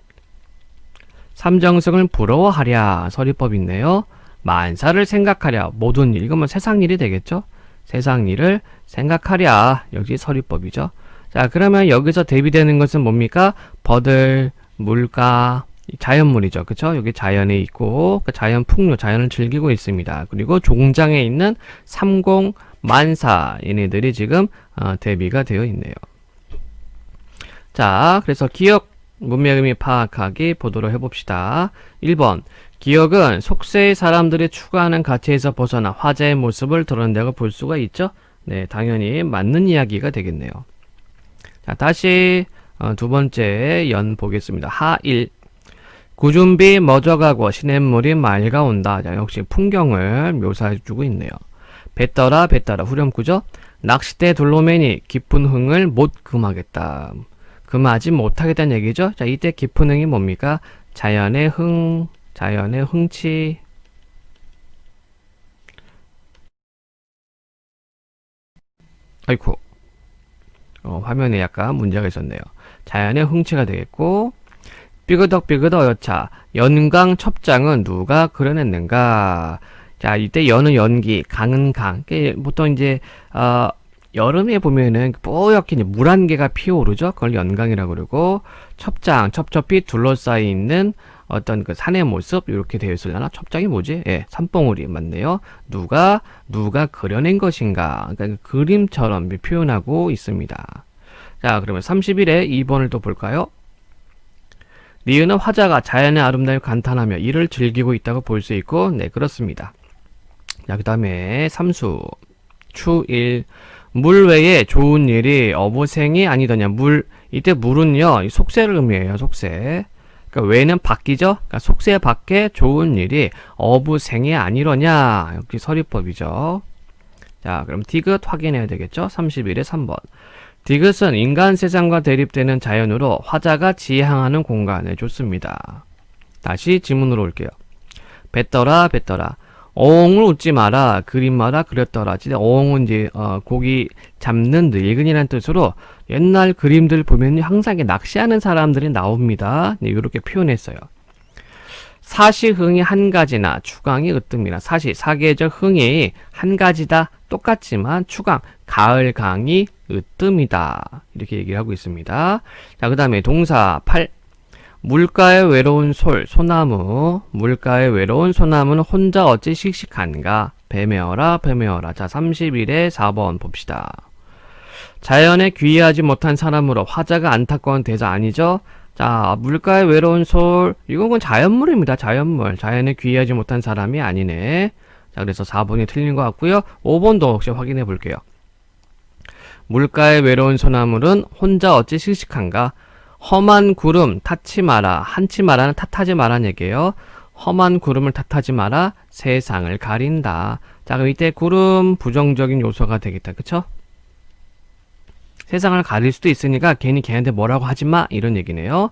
삼정승을 부러워하랴, 서리법 있네요. 만사를 생각하랴, 모든 일, 이건 뭐 세상 일이 되겠죠? 세상 일을 생각하랴, 역시 서리법이죠. 자, 그러면 여기서 대비되는 것은 뭡니까? 버들, 물가, 자연물이죠. 그쵸? 여기 자연에 있고, 그 자연 풍요, 자연을 즐기고 있습니다. 그리고 종장에 있는 삼공, 만사, 얘네들이 지금 대비가 되어 있네요. 자, 그래서 기억, 문맥 의미 파악하기 보도록 해봅시다. 1번, 기억은 속세의 사람들이 추구하는 가치에서 벗어나 화자의 모습을 드러낸다고 볼 수가 있죠? 네, 당연히 맞는 이야기가 되겠네요. 자, 다시 두 번째 연 보겠습니다. 하1. 구준비 멎어가고 시냇물이 맑아온다. 자, 역시 풍경을 묘사해주고 있네요. 뱃더라 후렴구죠. 낚싯대 둘로매니 깊은 흥을 못 금하겠다. 금하지 못하겠다는 얘기죠. 자, 이때 깊은 흥이 뭡니까? 자연의 흥, 자연의 흥치. 아이쿠, 화면에 약간 문제가 있었네요. 자연의 흥치가 되겠고, 삐그덕 여차. 연강 첩장은 누가 그려냈는가? 자, 이때 연은 연기, 강은 강. 보통 이제 여름에 보면은 뽀얗게 물 한 개가 피어오르죠. 그걸 연강이라고 그러고, 첩장, 첩첩이 둘러싸여 있는 어떤 그 산의 모습 이렇게 되어 있으려나? 첩장이 뭐지? 예, 산봉우리 맞네요. 누가 그려낸 것인가? 그러니까 그림처럼 표현하고 있습니다. 자, 그러면 31에 2번을 또 볼까요? 니은은 화자가 자연의 아름다움을 감탄하며 이를 즐기고 있다고 볼 수 있고, 네, 그렇습니다. 자, 그 다음에 삼수, 추일, 물 외에 좋은 일이 어부생이 아니더냐. 이때 물은요, 속세를 의미해요, 속세. 그러니까 외는 바뀌죠? 그러니까 속세 밖에 좋은 일이 어부생이 아니더냐. 역시 서리법이죠. 자, 그럼 디귿 확인해야 되겠죠? 31에 3번. 디귿은 인간 세상과 대립되는 자연으로 화자가 지향하는 공간을 줬습니다. 다시 지문으로 올게요. 뱃더라. 어흥을 웃지 마라. 그림마다 그렸더라. 진짜 어흥은 이제 고기 잡는 늙은이라는 뜻으로 옛날 그림들 보면 항상 낚시하는 사람들이 나옵니다. 네, 이렇게 표현했어요. 사시흥이 한 가지나 추강이 으뜸이라. 사계절 흥이 한 가지다 똑같지만 추강 가을강이 으뜸이다. 이렇게 얘기를 하고 있습니다. 자, 그 다음에 동사 8. 물가에 외로운 소나무. 물가에 외로운 소나무는 혼자 어찌 씩씩한가. 뱀에어라 뱀에어라. 자, 31에 4번 봅시다. 자연에 귀의하지 못한 사람으로 화자가 안타까운 대사 아니죠? 자, 물가에 외로운 솔, 이건 자연물입니다. 자연물. 자연에 귀의하지 못한 사람이 아니네. 자, 그래서 4번이 틀린 것 같고요. 5번도 혹시 확인해 볼게요. 물가에 외로운 소나물은 혼자 어찌 씩씩한가? 험한 구름 탓지 마라. 한치 마라는 탓하지 마라는 얘기예요. 험한 구름을 탓하지 마라. 세상을 가린다. 자, 그럼 이때 구름 부정적인 요소가 되겠다. 그쵸? 세상을 가릴 수도 있으니까 괜히 걔한테 뭐라고 하지 마. 이런 얘기네요.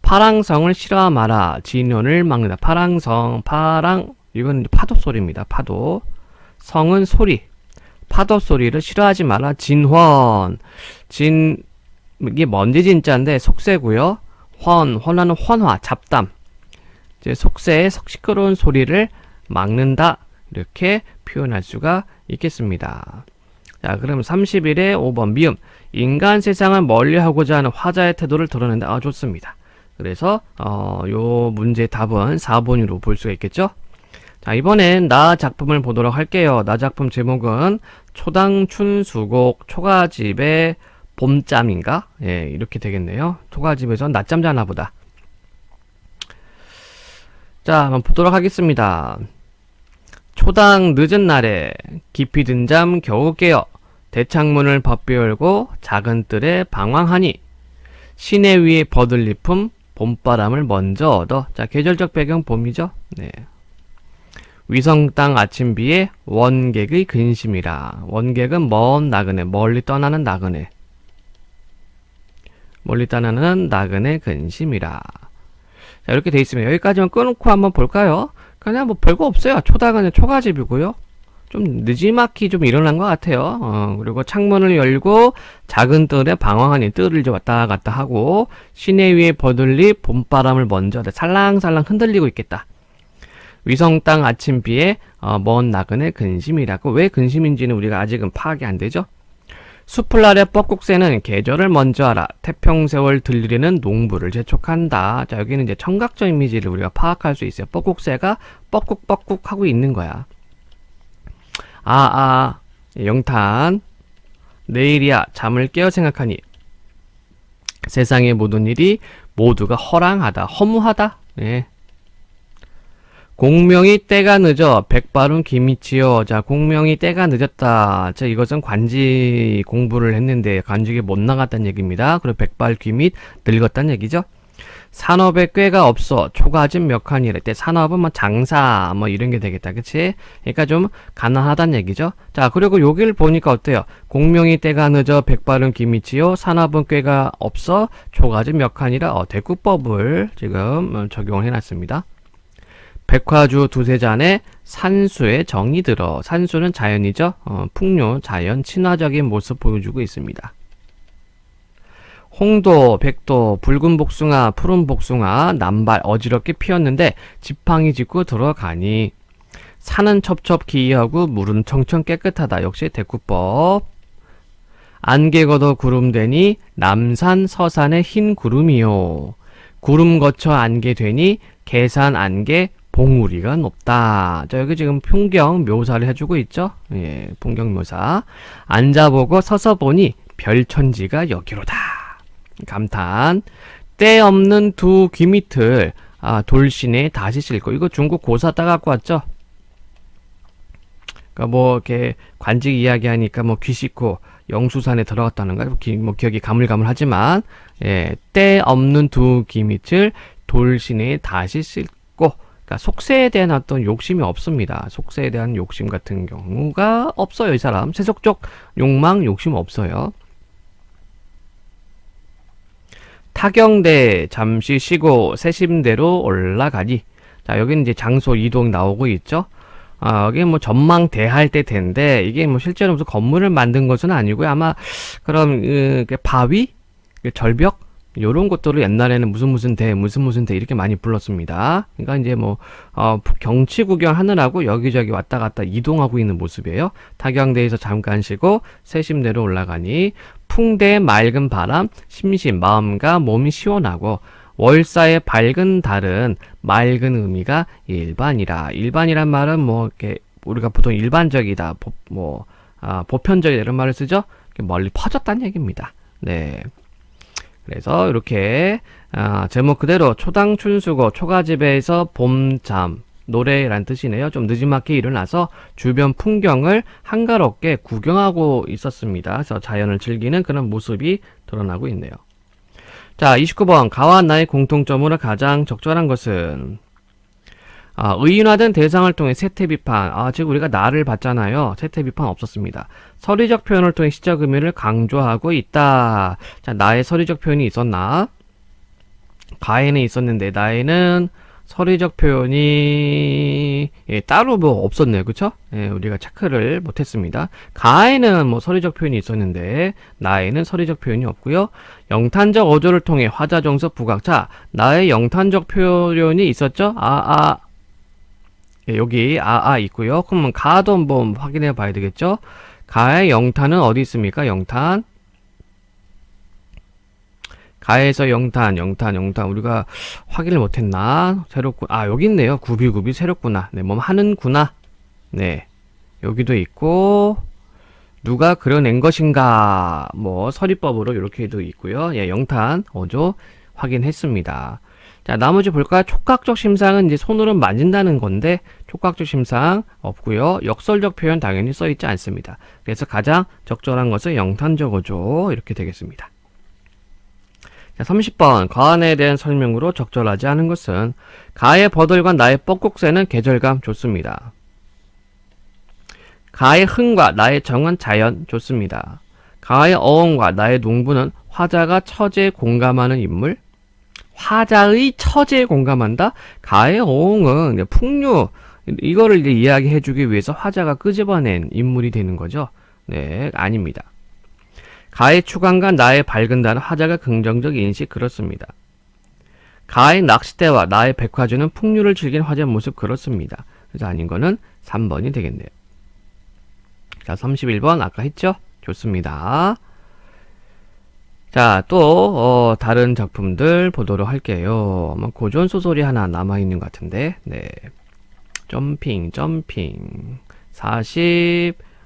파랑성을 싫어하 마라. 진원을 막는다. 파랑성, 이건 파도 소리입니다. 파도. 성은 소리. 파도 소리를 싫어하지 마라. 진헌. 이게 먼지 진짜인데 속세고요. 헌화는 헌화, 잡담. 이제 속세의 시끄러운 소리를 막는다. 이렇게 표현할 수가 있겠습니다. 자, 그럼 31에 5번 미음. 인간 세상을 멀리하고자 하는 화자의 태도를 드러낸다. 좋습니다. 그래서 요 문제의 답은 4번으로 볼 수가 있겠죠. 자, 이번엔 나 작품을 보도록 할게요. 나 작품 제목은 초당춘수곡 초가집의 봄잠인가? 예, 이렇게 되겠네요. 초가집에서 낮잠 자나 보다. 자, 한번 보도록 하겠습니다. 초당 늦은 날에 깊이 든 잠 겨우 깨어 대창문을 법비 열고 작은 뜰에 방황하니 시내 위에 버들리품 봄바람을 먼저 얻어. 자, 계절적 배경 봄이죠. 네. 위성 땅 아침비에 원객의 근심이라. 원객은 먼 나그네, 멀리 떠나는 나그네. 멀리 떠나는 나그네 근심이라. 자, 이렇게 돼 있으면 여기까지만 끊고 한번 볼까요? 그냥 뭐 별거 없어요. 초당은 초가집이고요. 좀 느지막이 좀 일어난 것 같아요. 그리고 창문을 열고 작은 뜰에 방황하니 뜰을 이제 왔다 갔다 하고 시내 위에 버들리 봄바람을 먼저 살랑살랑 흔들리고 있겠다. 위성 땅 아침비에 먼 나그네 근심이라고. 왜 근심인지는 우리가 아직은 파악이 안 되죠. 숲을 아래 뻐꾹새는 계절을 먼저 알아. 태평세월 들리는 농부를 재촉한다. 자, 여기는 이제 청각적 이미지를 우리가 파악할 수 있어요. 뻐꾹새가 뻐꾹뻐꾹 하고 있는 거야. 영탄. 내일이야 잠을 깨어 생각하니 세상의 모든 일이 모두가 허랑하다. 허무하다. 예. 공명이 때가 늦어 백발은 기미치요. 자, 공명이 때가 늦었다. 자, 이것은 관지 공부를 했는데 관직에 못 나갔다는 얘기입니다. 그리고 백발 귀밑 늙었다는 얘기죠. 산업에 꾀가 없어 초가집 몇 칸이래. 때 산업은 뭐 장사 뭐 이런 게 되겠다. 그치? 그러니까 좀 가난하다는 얘기죠. 자, 그리고 여기를 보니까 어때요? 공명이 때가 늦어 백발은 기미치요. 산업은 꾀가 없어 초가집 몇 칸이라. 대구법을 지금 적용을 해놨습니다. 백화주 두세 잔에 산수에 정이 들어. 산수는 자연이죠. 풍요, 자연, 친화적인 모습 보여주고 있습니다. 홍도, 백도, 붉은 복숭아, 푸른 복숭아, 남발 어지럽게 피었는데 지팡이 짚고 들어가니 산은 첩첩 기이하고 물은 청청 깨끗하다. 역시 대구법. 안개 걷어 구름 되니 남산 서산의 흰 구름이요. 구름 거쳐 안개 되니 계산 안개 봉우리가 높다. 자, 여기 지금 풍경 묘사를 해주고 있죠. 예, 풍경 묘사. 앉아보고 서서 보니 별천지가 여기로다. 감탄. 때 없는 두 귀밑을 돌신에 다시 싣고. 이거 중국 고사 따갖고 왔죠. 그러니까 뭐 이렇게 관직 이야기하니까 뭐 귀 씻고 영수산에 들어갔다는가 뭐 기억이 가물가물하지만, 예, 때 없는 두 귀밑을 돌신에 다시 싣고. 그러니까 속세에 대한 어떤 욕심이 없습니다. 속세에 대한 욕심 같은 경우가 없어요. 이 사람 세속적 욕망 욕심 없어요. 타경대 잠시 쉬고 세심대로 올라가니. 자, 여기는 이제 장소 이동 나오고 있죠. 이게 뭐 전망대 할 때 대인데, 이게 뭐 실제로 무슨 건물을 만든 것은 아니고요. 아마 그럼 바위, 절벽 요런 것들을 옛날에는 무슨 대 이렇게 많이 불렀습니다. 그러니까 이제 뭐 경치 구경하느라고 여기저기 왔다 갔다 이동하고 있는 모습이에요. 타경대에서 잠깐 쉬고 세심대로 올라가니 풍대의 맑은 바람, 심심 마음과 몸이 시원하고 월사의 밝은 달은 맑은 의미가 일반이라. 일반이란 말은 뭐 이렇게 우리가 보통 일반적이다, 보편적이다 이런 말을 쓰죠. 멀리 퍼졌다는 얘기입니다. 네. 그래서 이렇게 제목 그대로 초당춘수고 초가집에서 봄잠 노래란 뜻이네요. 좀 늦지막히 일어나서 주변 풍경을 한가롭게 구경하고 있었습니다. 그래서 자연을 즐기는 그런 모습이 드러나고 있네요. 자, 29번 가와 나의 공통점으로 가장 적절한 것은 의인화된 대상을 통해 세태비판. 지금 우리가 나를 봤잖아요. 세태비판 없었습니다. 서리적 표현을 통해 시적 의미를 강조하고 있다. 자, 나의 서리적 표현이 있었나? 가에는 있었는데 나에는 서리적 표현이 따로 뭐 없었네요. 그쵸? 우리가 체크를 못했습니다. 가에는 뭐 서리적 표현이 있었는데 나에는 서리적 표현이 없고요. 영탄적 어조를 통해 화자정서 부각. 자, 나의 영탄적 표현이 있었죠? 여기 있고요. 그러면 가도 한번 확인해 봐야 되겠죠? 가의 영탄은 어디 있습니까? 영탄. 가에서 영탄 우리가 확인을 못했나? 새롭군. 여기 있네요. 구비 새롭구나. 네, 뭐 하는구나. 네, 여기도 있고 누가 그려낸 것인가? 뭐 서리법으로 이렇게도 있고요. 예, 영탄 어조 확인했습니다. 자, 나머지 볼까요? 촉각적 심상은 이제 손으로 만진다는 건데 촉각적 심상 없고요. 역설적 표현 당연히 써있지 않습니다. 그래서 가장 적절한 것은 영탄적 어조 이렇게 되겠습니다. 자, 30번 가안에 대한 설명으로 적절하지 않은 것은 가의 버들과 나의 뻐꾹새는 계절감 좋습니다. 가의 흥과 나의 정은 자연 좋습니다. 가의 어원과 나의 농부는 화자가 처제에 공감하는 인물. 화자의 처제에 공감한다? 가의 어흥은 풍류 이거를 이제 이야기해주기 위해서 화자가 끄집어낸 인물이 되는 거죠. 네, 아닙니다. 가의 추감과 나의 밝은 달은 화자가 긍정적 인식 그렇습니다. 가의 낚싯대와 나의 백화주는 풍류를 즐긴 화자의 모습 그렇습니다. 그래서 아닌 거는 3번이 되겠네요. 자, 31번 아까 했죠? 좋습니다. 자, 또 다른 작품들 보도록 할게요. 아마 고전 소설이 하나 남아있는 것 같은데. 네, 점핑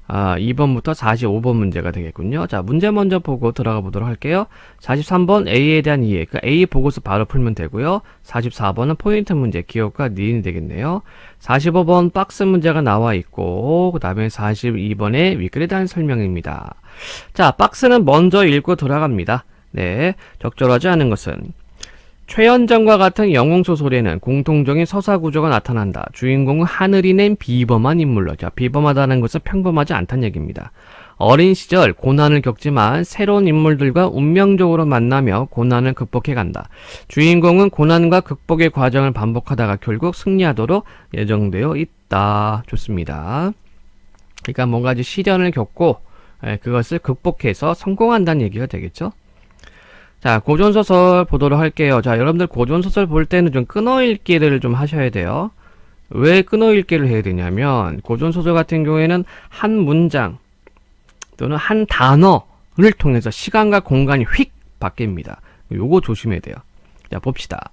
2번부터 45번 문제가 되겠군요. 자, 문제 먼저 보고 들어가 보도록 할게요. 43번 A에 대한 이해. 그러니까 A 보고서 바로 풀면 되고요. 44번은 포인트 문제, 기억과 니은이 되겠네요. 45번 박스 문제가 나와 있고, 그 다음에 42번에 윗글에 대한 설명입니다. 자, 박스는 먼저 읽고 돌아갑니다. 네, 적절하지 않은 것은 최연정과 같은 영웅소설에는 공통적인 서사구조가 나타난다. 주인공은 하늘이 낸 비범한 인물로. 자, 비범하다는 것은 평범하지 않다는 얘기입니다. 어린 시절 고난을 겪지만 새로운 인물들과 운명적으로 만나며 고난을 극복해 간다. 주인공은 고난과 극복의 과정을 반복하다가 결국 승리하도록 예정되어 있다. 좋습니다. 그러니까 뭔가 이제 시련을 겪고 그것을 극복해서 성공한다는 얘기가 되겠죠. 자, 고전소설 보도록 할게요. 자, 여러분들 고전소설 볼 때는 좀 끊어읽기를 좀 하셔야 돼요. 왜 끊어읽기를 해야 되냐면 고전소설 같은 경우에는 한 문장 또는 한 단어를 통해서 시간과 공간이 휙 바뀝니다. 요거 조심해야 돼요. 자, 봅시다.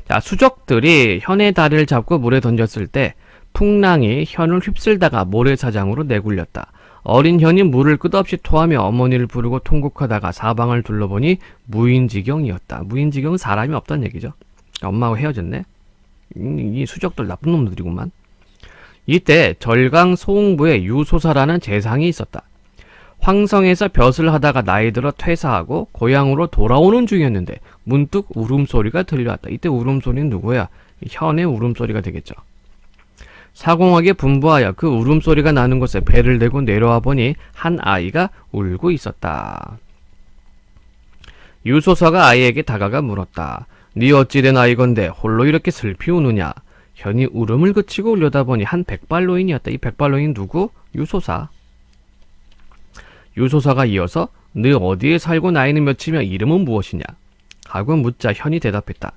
자, 수족들이 현의 다리를 잡고 물에 던졌을 때 풍랑이 현을 휩쓸다가 모래사장으로 내굴렸다. 어린 현이 물을 끝없이 토하며 어머니를 부르고 통곡하다가 사방을 둘러보니 무인지경이었다. 무인지경은 사람이 없다는 얘기죠. 엄마하고 헤어졌네. 이 수족들 나쁜 놈들이구만. 이때 절강 소흥부에 유소사라는 재상이 있었다. 황성에서 벼슬을 하다가 나이 들어 퇴사하고 고향으로 돌아오는 중이었는데 문득 울음소리가 들려왔다. 이때 울음소리는 누구야? 현의 울음소리가 되겠죠. 사공하게 분부하여 그 울음소리가 나는 곳에 배를 대고 내려와 보니 한 아이가 울고 있었다. 유소사가 아이에게 다가가 물었다. 네 어찌된 아이건데 홀로 이렇게 슬피 우느냐? 현이 울음을 그치고 울려다보니 한 백발노인이었다. 이 백발노인 누구? 유소사. 유소사가 이어서 너 어디에 살고 나이는 몇이며 이름은 무엇이냐? 하고 묻자 현이 대답했다.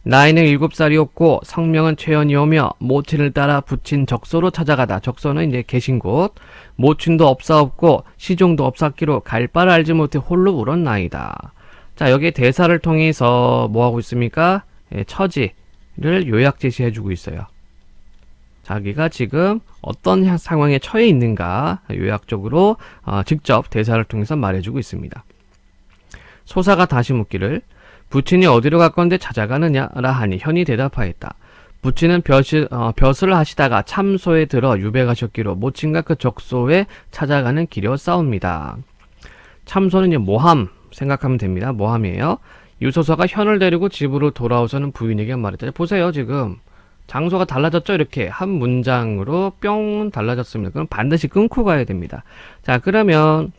나이는 7살이었고 성명은 최현이오며 모친을 따라 부친 적소로 찾아가다. 적소는 이제 계신 곳. 모친도 없사없고 시종도 없었기로 갈 바를 알지 못해 홀로 울었나이다. 자, 여기 대사를 통해서 뭐 하고 있습니까? 처지를 요약 제시해주고 있어요. 자기가 지금 어떤 상황에 처해 있는가 요약적으로 직접 대사를 통해서 말해주고 있습니다. 소사가 다시 묻기를 부친이 어디로 갔건데 찾아가느냐라 하니 현이 대답하였다. 부친은 벼슬을 하시다가 참소에 들어 유배가셨기로 모친과 그 적소에 찾아가는 길이었사옵니다. 참소는 이제 모함 생각하면 됩니다. 모함이에요. 유소사가 현을 데리고 집으로 돌아오서는 부인에게 말했다. 보세요, 지금 장소가 달라졌죠? 이렇게 한 문장으로 뿅 달라졌습니다. 그럼 반드시 끊고 가야 됩니다. 자, 그러면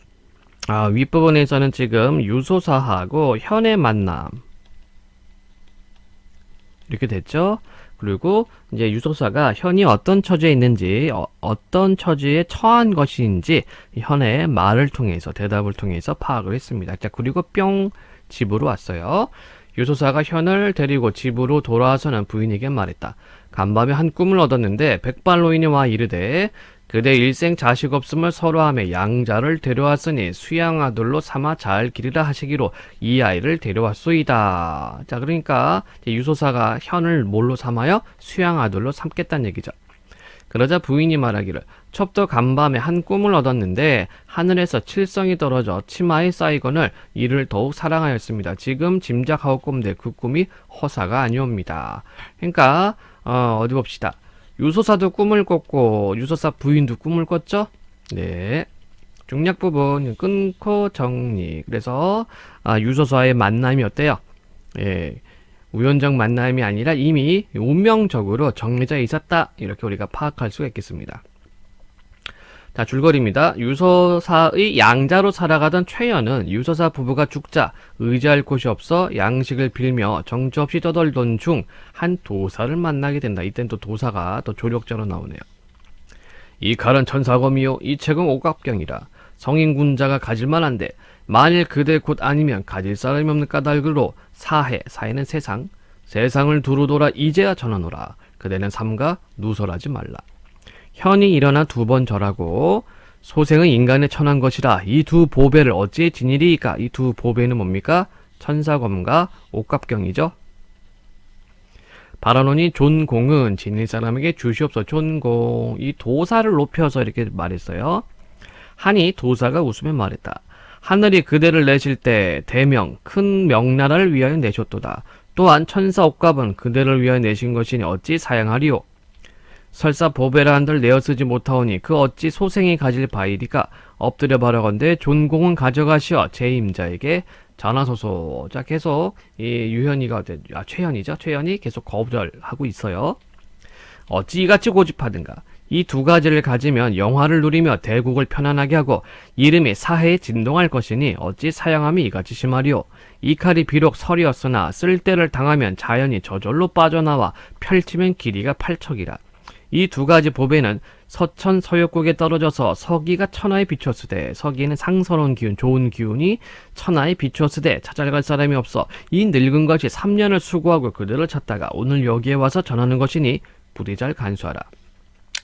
윗부분에서는 지금 유소사하고 현의 만남 이렇게 됐죠? 그리고 이제 유소사가 현이 어떤 처지에 있는지 어떤 처지에 처한 것인지 현의 말을 통해서 대답을 통해서 파악을 했습니다. 자, 그리고 뿅 집으로 왔어요. 유소사가 현을 데리고 집으로 돌아와서는 부인에게 말했다. 간밤에 한 꿈을 얻었는데 백발노인이 와 이르되 그대 일생 자식 없음을 서로하며 양자를 데려왔으니 수양아들로 삼아 잘 기르라 하시기로 이 아이를 데려왔소이다. 자, 그러니까 유소사가 현을 뭘로 삼아요? 수양아들로 삼겠다는 얘기죠. 그러자 부인이 말하기를 첩도 간밤에 한 꿈을 얻었는데 하늘에서 칠성이 떨어져 치마에 쌓이거늘 이를 더욱 사랑하였습니다. 지금 짐작하옵건대 그 꿈이 허사가 아니옵니다. 그러니까 어디 봅시다. 유소사도 꿈을 꿨고 유소사 부인도 꿈을 꿨죠? 네. 중략 부분 끊고 정리. 그래서 유소사의 만남이 어때요? 예. 우연적 만남이 아니라 이미 운명적으로 정해져 있었다. 이렇게 우리가 파악할 수가 있겠습니다. 자, 줄거리입니다. 유소사의 양자로 살아가던 최연은 유소사 부부가 죽자 의지할 곳이 없어 양식을 빌며 정처 없이 떠돌던 중 한 도사를 만나게 된다. 이땐 또 도사가 또 조력자로 나오네요. 이 칼은 천사검이요 이 책은 옥합경이라 성인군자가 가질만한데 만일 그대 곧 아니면 가질 사람이 없는 까닭으로 사해는 세상을 두루 돌아 이제야 전하노라. 그대는 삼가 누설하지 말라. 현이 일어나 2번 절하고 소생은 인간에 천한 것이라 이 두 보배를 어찌 지니리이까. 이 두 보배는 뭡니까? 천사검과 옥합경이죠. 바라노니 존공은 지닐 사람에게 주시옵소. 존공, 이 도사를 높여서 이렇게 말했어요. 하니 도사가 웃으며 말했다. 하늘이 그대를 내실 때 대명 큰 명나라를 위하여 내셨도다. 또한 천사 옥갑은 그대를 위하여 내신 것이니 어찌 사양하리오. 설사 보배라 한들 내어 쓰지 못하오니 그 어찌 소생이 가질 바이리까. 엎드려 바라건대 존공은 가져가시어 제 임자에게 전하소서. 자, 계속 이 유현이가 최현이죠. 최현이 계속 거절하고 있어요. 어찌 이같이 고집하든가. 이 두 가지를 가지면 영화를 누리며 대국을 편안하게 하고 이름이 사해에 진동할 것이니 어찌 사양함이 이같이 심하리오. 이 칼이 비록 설이었으나 쓸 때를 당하면 자연히 저절로 빠져나와 펼치면 길이가 8척이라. 이 두 가지 보배는 서천 서역국에 떨어져서 서기가 천하에 비추었으되 서기는 상서로운 기운 좋은 기운이 천하에 비추었으되 찾아갈 사람이 없어 이 늙은 것이 3년을 수고하고 그들을 찾다가 오늘 여기에 와서 전하는 것이니 부디 잘 간수하라.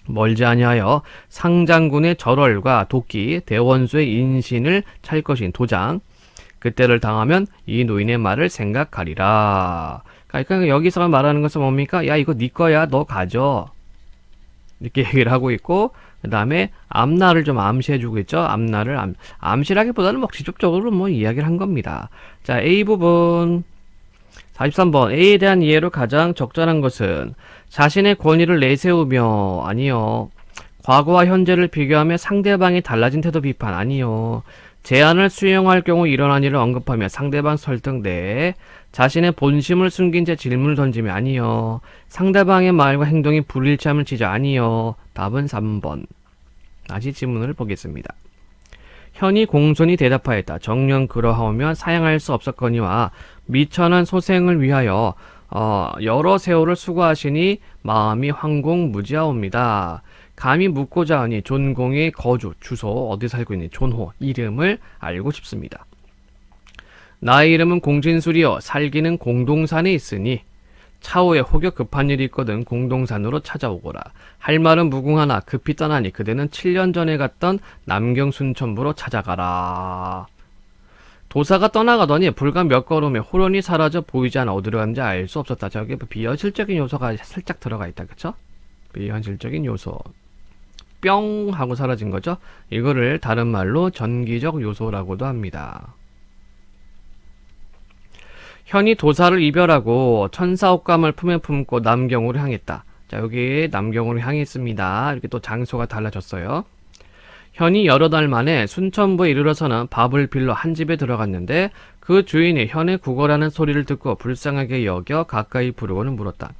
멀지 아니하여 상장군의 절월과 도끼 대원수의 인신을 찰 것인 도장 그때를 당하면 이 노인의 말을 생각하리라. 그러니까 여기서 말하는 것은 뭡니까? 야, 이거 네 거야, 너 가져, 이렇게 얘기를 하고 있고, 그 다음에 앞날을 좀 암시해주고 있죠. 앞날을 암시라기보다는 뭐 직접적으로 뭐 이야기를 한 겁니다. 자, A 부분 43번 A에 대한 이해로 가장 적절한 것은 자신의 권위를 내세우며 아니요. 과거와 현재를 비교하며 상대방이 달라진 태도 비판 아니요. 제안을 수용할 경우 일어난 일을 언급하며 상대방 설득 내 자신의 본심을 숨긴 채 질문을 던지며 아니요. 상대방의 말과 행동이 불일치함을 지적 아니요. 답은 3번. 다시 지문을 보겠습니다. 현이 공손히 대답하였다. 정녕 그러하오면 사양할 수 없었거니와 미천한 소생을 위하여 여러 세월을 수고하시니 마음이 황공무지하옵니다. 감히 묻고자 하니 존공의 거주, 주소, 어디 살고 있는 존호, 이름을 알고 싶습니다. 나의 이름은 공진술이여 살기는 공동산에 있으니 차후에 혹여 급한 일이 있거든 공동산으로 찾아오거라. 할 말은 무궁하나 급히 떠나니 그대는 7년 전에 갔던 남경 순천부로 찾아가라. 도사가 떠나가더니 불과 몇 걸음에 호련히 사라져 보이지 않아 어디로 갔는지 알 수 없었다. 저기 비현실적인 요소가 살짝 들어가 있다. 그쵸? 비현실적인 요소. 뿅 하고 사라진 거죠. 이거를 다른 말로 전기적 요소라고도 합니다. 현이 도사를 이별하고 천사옥감을 품에 품고 남경으로 향했다. 자, 여기 남경으로 향했습니다. 이렇게 또 장소가 달라졌어요. 현이 여러 달 만에 순천부에 이르러서는 밥을 빌러 한 집에 들어갔는데 그 주인이 현의 구걸하는 소리를 듣고 불쌍하게 여겨 가까이 부르고는 물었다.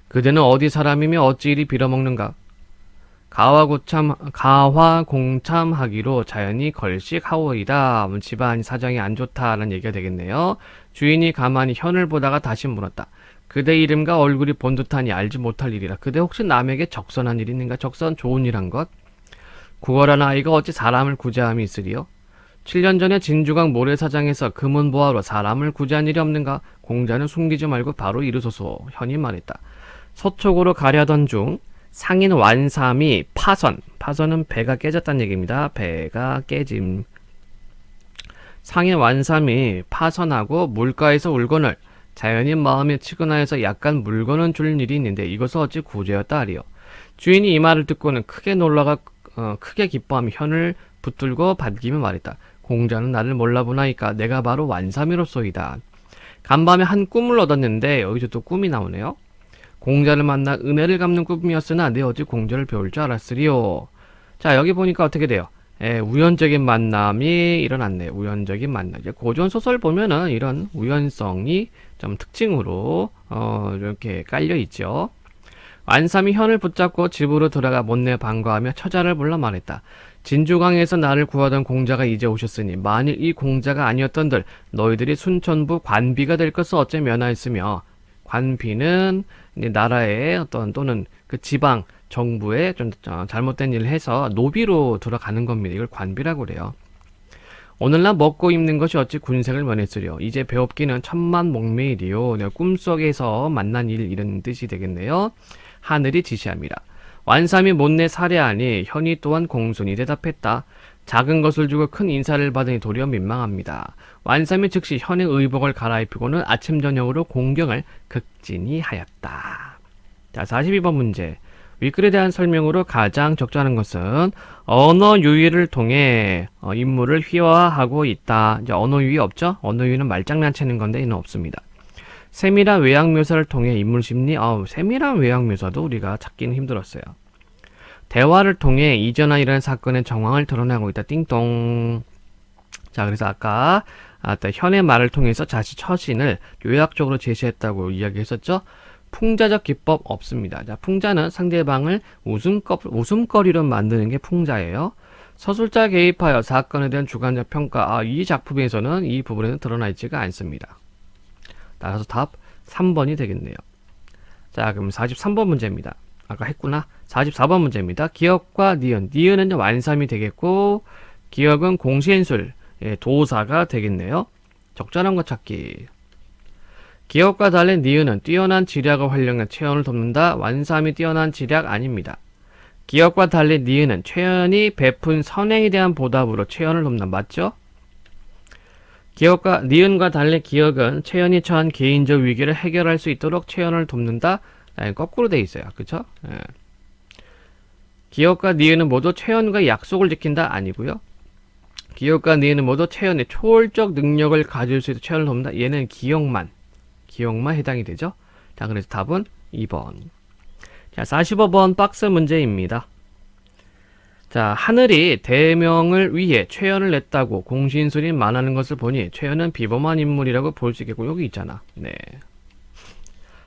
그대는 어디 사람이며 어찌 이리 빌어먹는가? 가화공참하기로 자연히 걸식하오이다. 집안 사정이 안 좋다는 얘기가 되겠네요. 주인이 가만히 현을 보다가 다시 물었다. 그대 이름과 얼굴이 본듯하니 알지 못할 일이라. 그대 혹시 남에게 적선한 일이 있는가? 적선 좋은 일 한 것? 구걸한 아이가 어찌 사람을 구제함이 있으리요? 7년 전에 진주강 모래사장에서 금은 보화로 사람을 구제한 일이 없는가? 공자는 숨기지 말고 바로 이르소서. 현이 말했다. 서쪽으로 가려던 중 상인 완삼이 파선은 배가 깨졌다는 얘기입니다. 배가 깨짐. 상인 완삼이 파선하고 물가에서 울거늘 자연인 마음에 치근하여서 약간 물건은 줄 일이 있는데 이것은 어찌 구제였다 하리요. 주인이 이 말을 듣고는 크게 놀라가 크게 기뻐하며 현을 붙들고 반기며 말했다. 공자는 나를 몰라보나이까 내가 바로 완삼이로소이다. 간밤에 한 꿈을 얻었는데 여기서 또 꿈이 나오네요. 공자를 만나 은혜를 갚는 꿈이었으나 내 어찌 공자를 배울 줄 알았으리요. 자, 여기 보니까 어떻게 돼요? 우연적인 만남이 일어났네요. 우연적인 만남. 이제 고전 소설 보면은 이런 우연성이 좀 특징으로 이렇게 깔려 있죠. 완삼이 현을 붙잡고 집으로 들어가 못내 반가워하며 처자를 불러 말했다. 진주강에서 나를 구하던 공자가 이제 오셨으니 만일 이 공자가 아니었던들 너희들이 순천부 관비가 될 것을 어째 면하였으며 관비는 나라의 어떤 또는 그 지방 정부에 좀 잘못된 일을 해서 노비로 들어가는 겁니다. 이걸 관비라고 그래요. 오늘날 먹고 입는 것이 어찌 군생을 면했으려. 이제 배웁기는 천만 목매일이요. 내가 꿈속에서 만난 일 이런 뜻이 되겠네요. 하늘이 지시합니다. 완삼이 못내 살해하니 현이 또한 공손히 대답했다. 작은 것을 주고 큰 인사를 받으니 도리어 민망합니다. 완삼이 즉시 현의 의복을 갈아입히고는 아침 저녁으로 공경을 극진히 하였다. 자, 42번 문제. 윗글에 대한 설명으로 가장 적절한 것은 언어 유희를 통해 인물을 휘화하고 있다. 이제 언어 유희 없죠? 언어 유희는 말장난 치는 건데 이는 없습니다. 세밀한 외양 묘사를 통해 인물 심리, 세밀한 외양 묘사도 우리가 찾기는 힘들었어요. 대화를 통해 이전에 일어난 사건의 정황을 드러내고 있다. 띵동. 자, 그래서 아까 현의 말을 통해서 자신 처신을 요약적으로 제시했다고 이야기했었죠. 풍자적 기법 없습니다. 자, 풍자는 상대방을 웃음거리로 만드는 게 풍자예요. 서술자 개입하여 사건에 대한 주관적 평가. 이 작품에서는 이 부분에는 드러나 있지가 않습니다. 따라서 답 3번이 되겠네요. 자, 그럼 43번 문제입니다. 아까 했구나. 44번 문제입니다. 기역과 니은. 니은은 완삼이 되겠고 기역은 공시인술, 도사가 되겠네요. 적절한 것 찾기. 기역과 달리 니은은 뛰어난 지략을 활용해 최연을 돕는다. 완삼이 뛰어난 지략 아닙니다. 기역과 달리 니은은 최연이 베푼 선행에 대한 보답으로 최연을 돕는다. 맞죠? 기역과 니은과 달리 기역은 최연이 처한 개인적 위기를 해결할 수 있도록 최연을 돕는다. 거꾸로 돼 있어요. 그쵸? 기역과 니은은 모두 최연과 약속을 지킨다 아니고요. 기역과 니은은 모두 최연의 초월적 능력을 가질 수 있도록 최연을 돕는다. 얘는 기역만 해당이 되죠. 자, 그래서 답은 2번. 자, 45번 박스 문제입니다. 자, 하늘이 대명을 위해 최연을 냈다고 공신술이 말하는 것을 보니 최연은 비범한 인물이라고 볼 수 있겠고, 여기 있잖아. 네.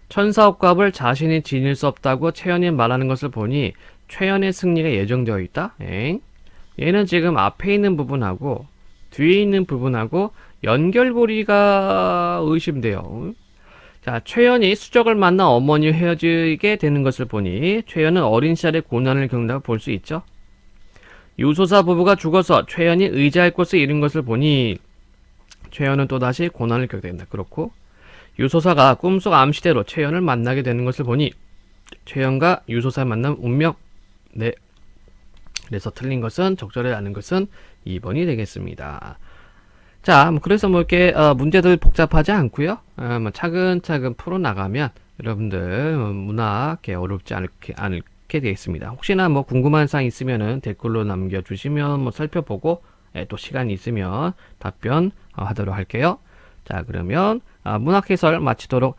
천사옥갑을 자신이 지닐 수 없다고 최연이 말하는 것을 보니 최연의 승리가 예정되어 있다. 얘는 지금 앞에 있는 부분하고 뒤에 있는 부분하고 연결고리가 의심돼요. 자, 최연이 수적을 만나 어머니와 헤어지게 되는 것을 보니 최연은 어린 시절에 고난을 겪는다고 볼 수 있죠. 유소사 부부가 죽어서 최연이 의지할 곳을 잃은 것을 보니 최연은 또다시 고난을 겪게 된다. 그렇고 유소사가 꿈속 암시대로 최연을 만나게 되는 것을 보니 최연과 유소사의 만남 운명. 네. 그래서 틀린 것은 적절히 아는 것은 2번이 되겠습니다. 자, 그래서 이렇게 문제들 복잡하지 않고요. 차근차근 풀어나가면 여러분들 문학 어렵지 않게 되겠습니다. 혹시나 궁금한 사항 있으면은 댓글로 남겨주시면 살펴보고 또 시간이 있으면 답변 하도록 할게요. 자, 그러면 문학 해설 마치도록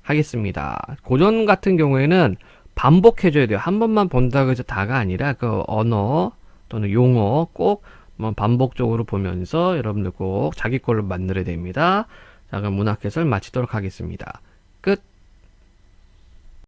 하겠습니다. 고전 같은 경우에는 반복해줘야 돼요. 한 번만 본다고 해서 다가 아니라 그 언어 또는 용어 꼭 반복적으로 보면서 여러분들 꼭 자기 걸로 만들어야 됩니다. 자, 그럼 문학 해설 마치도록 하겠습니다.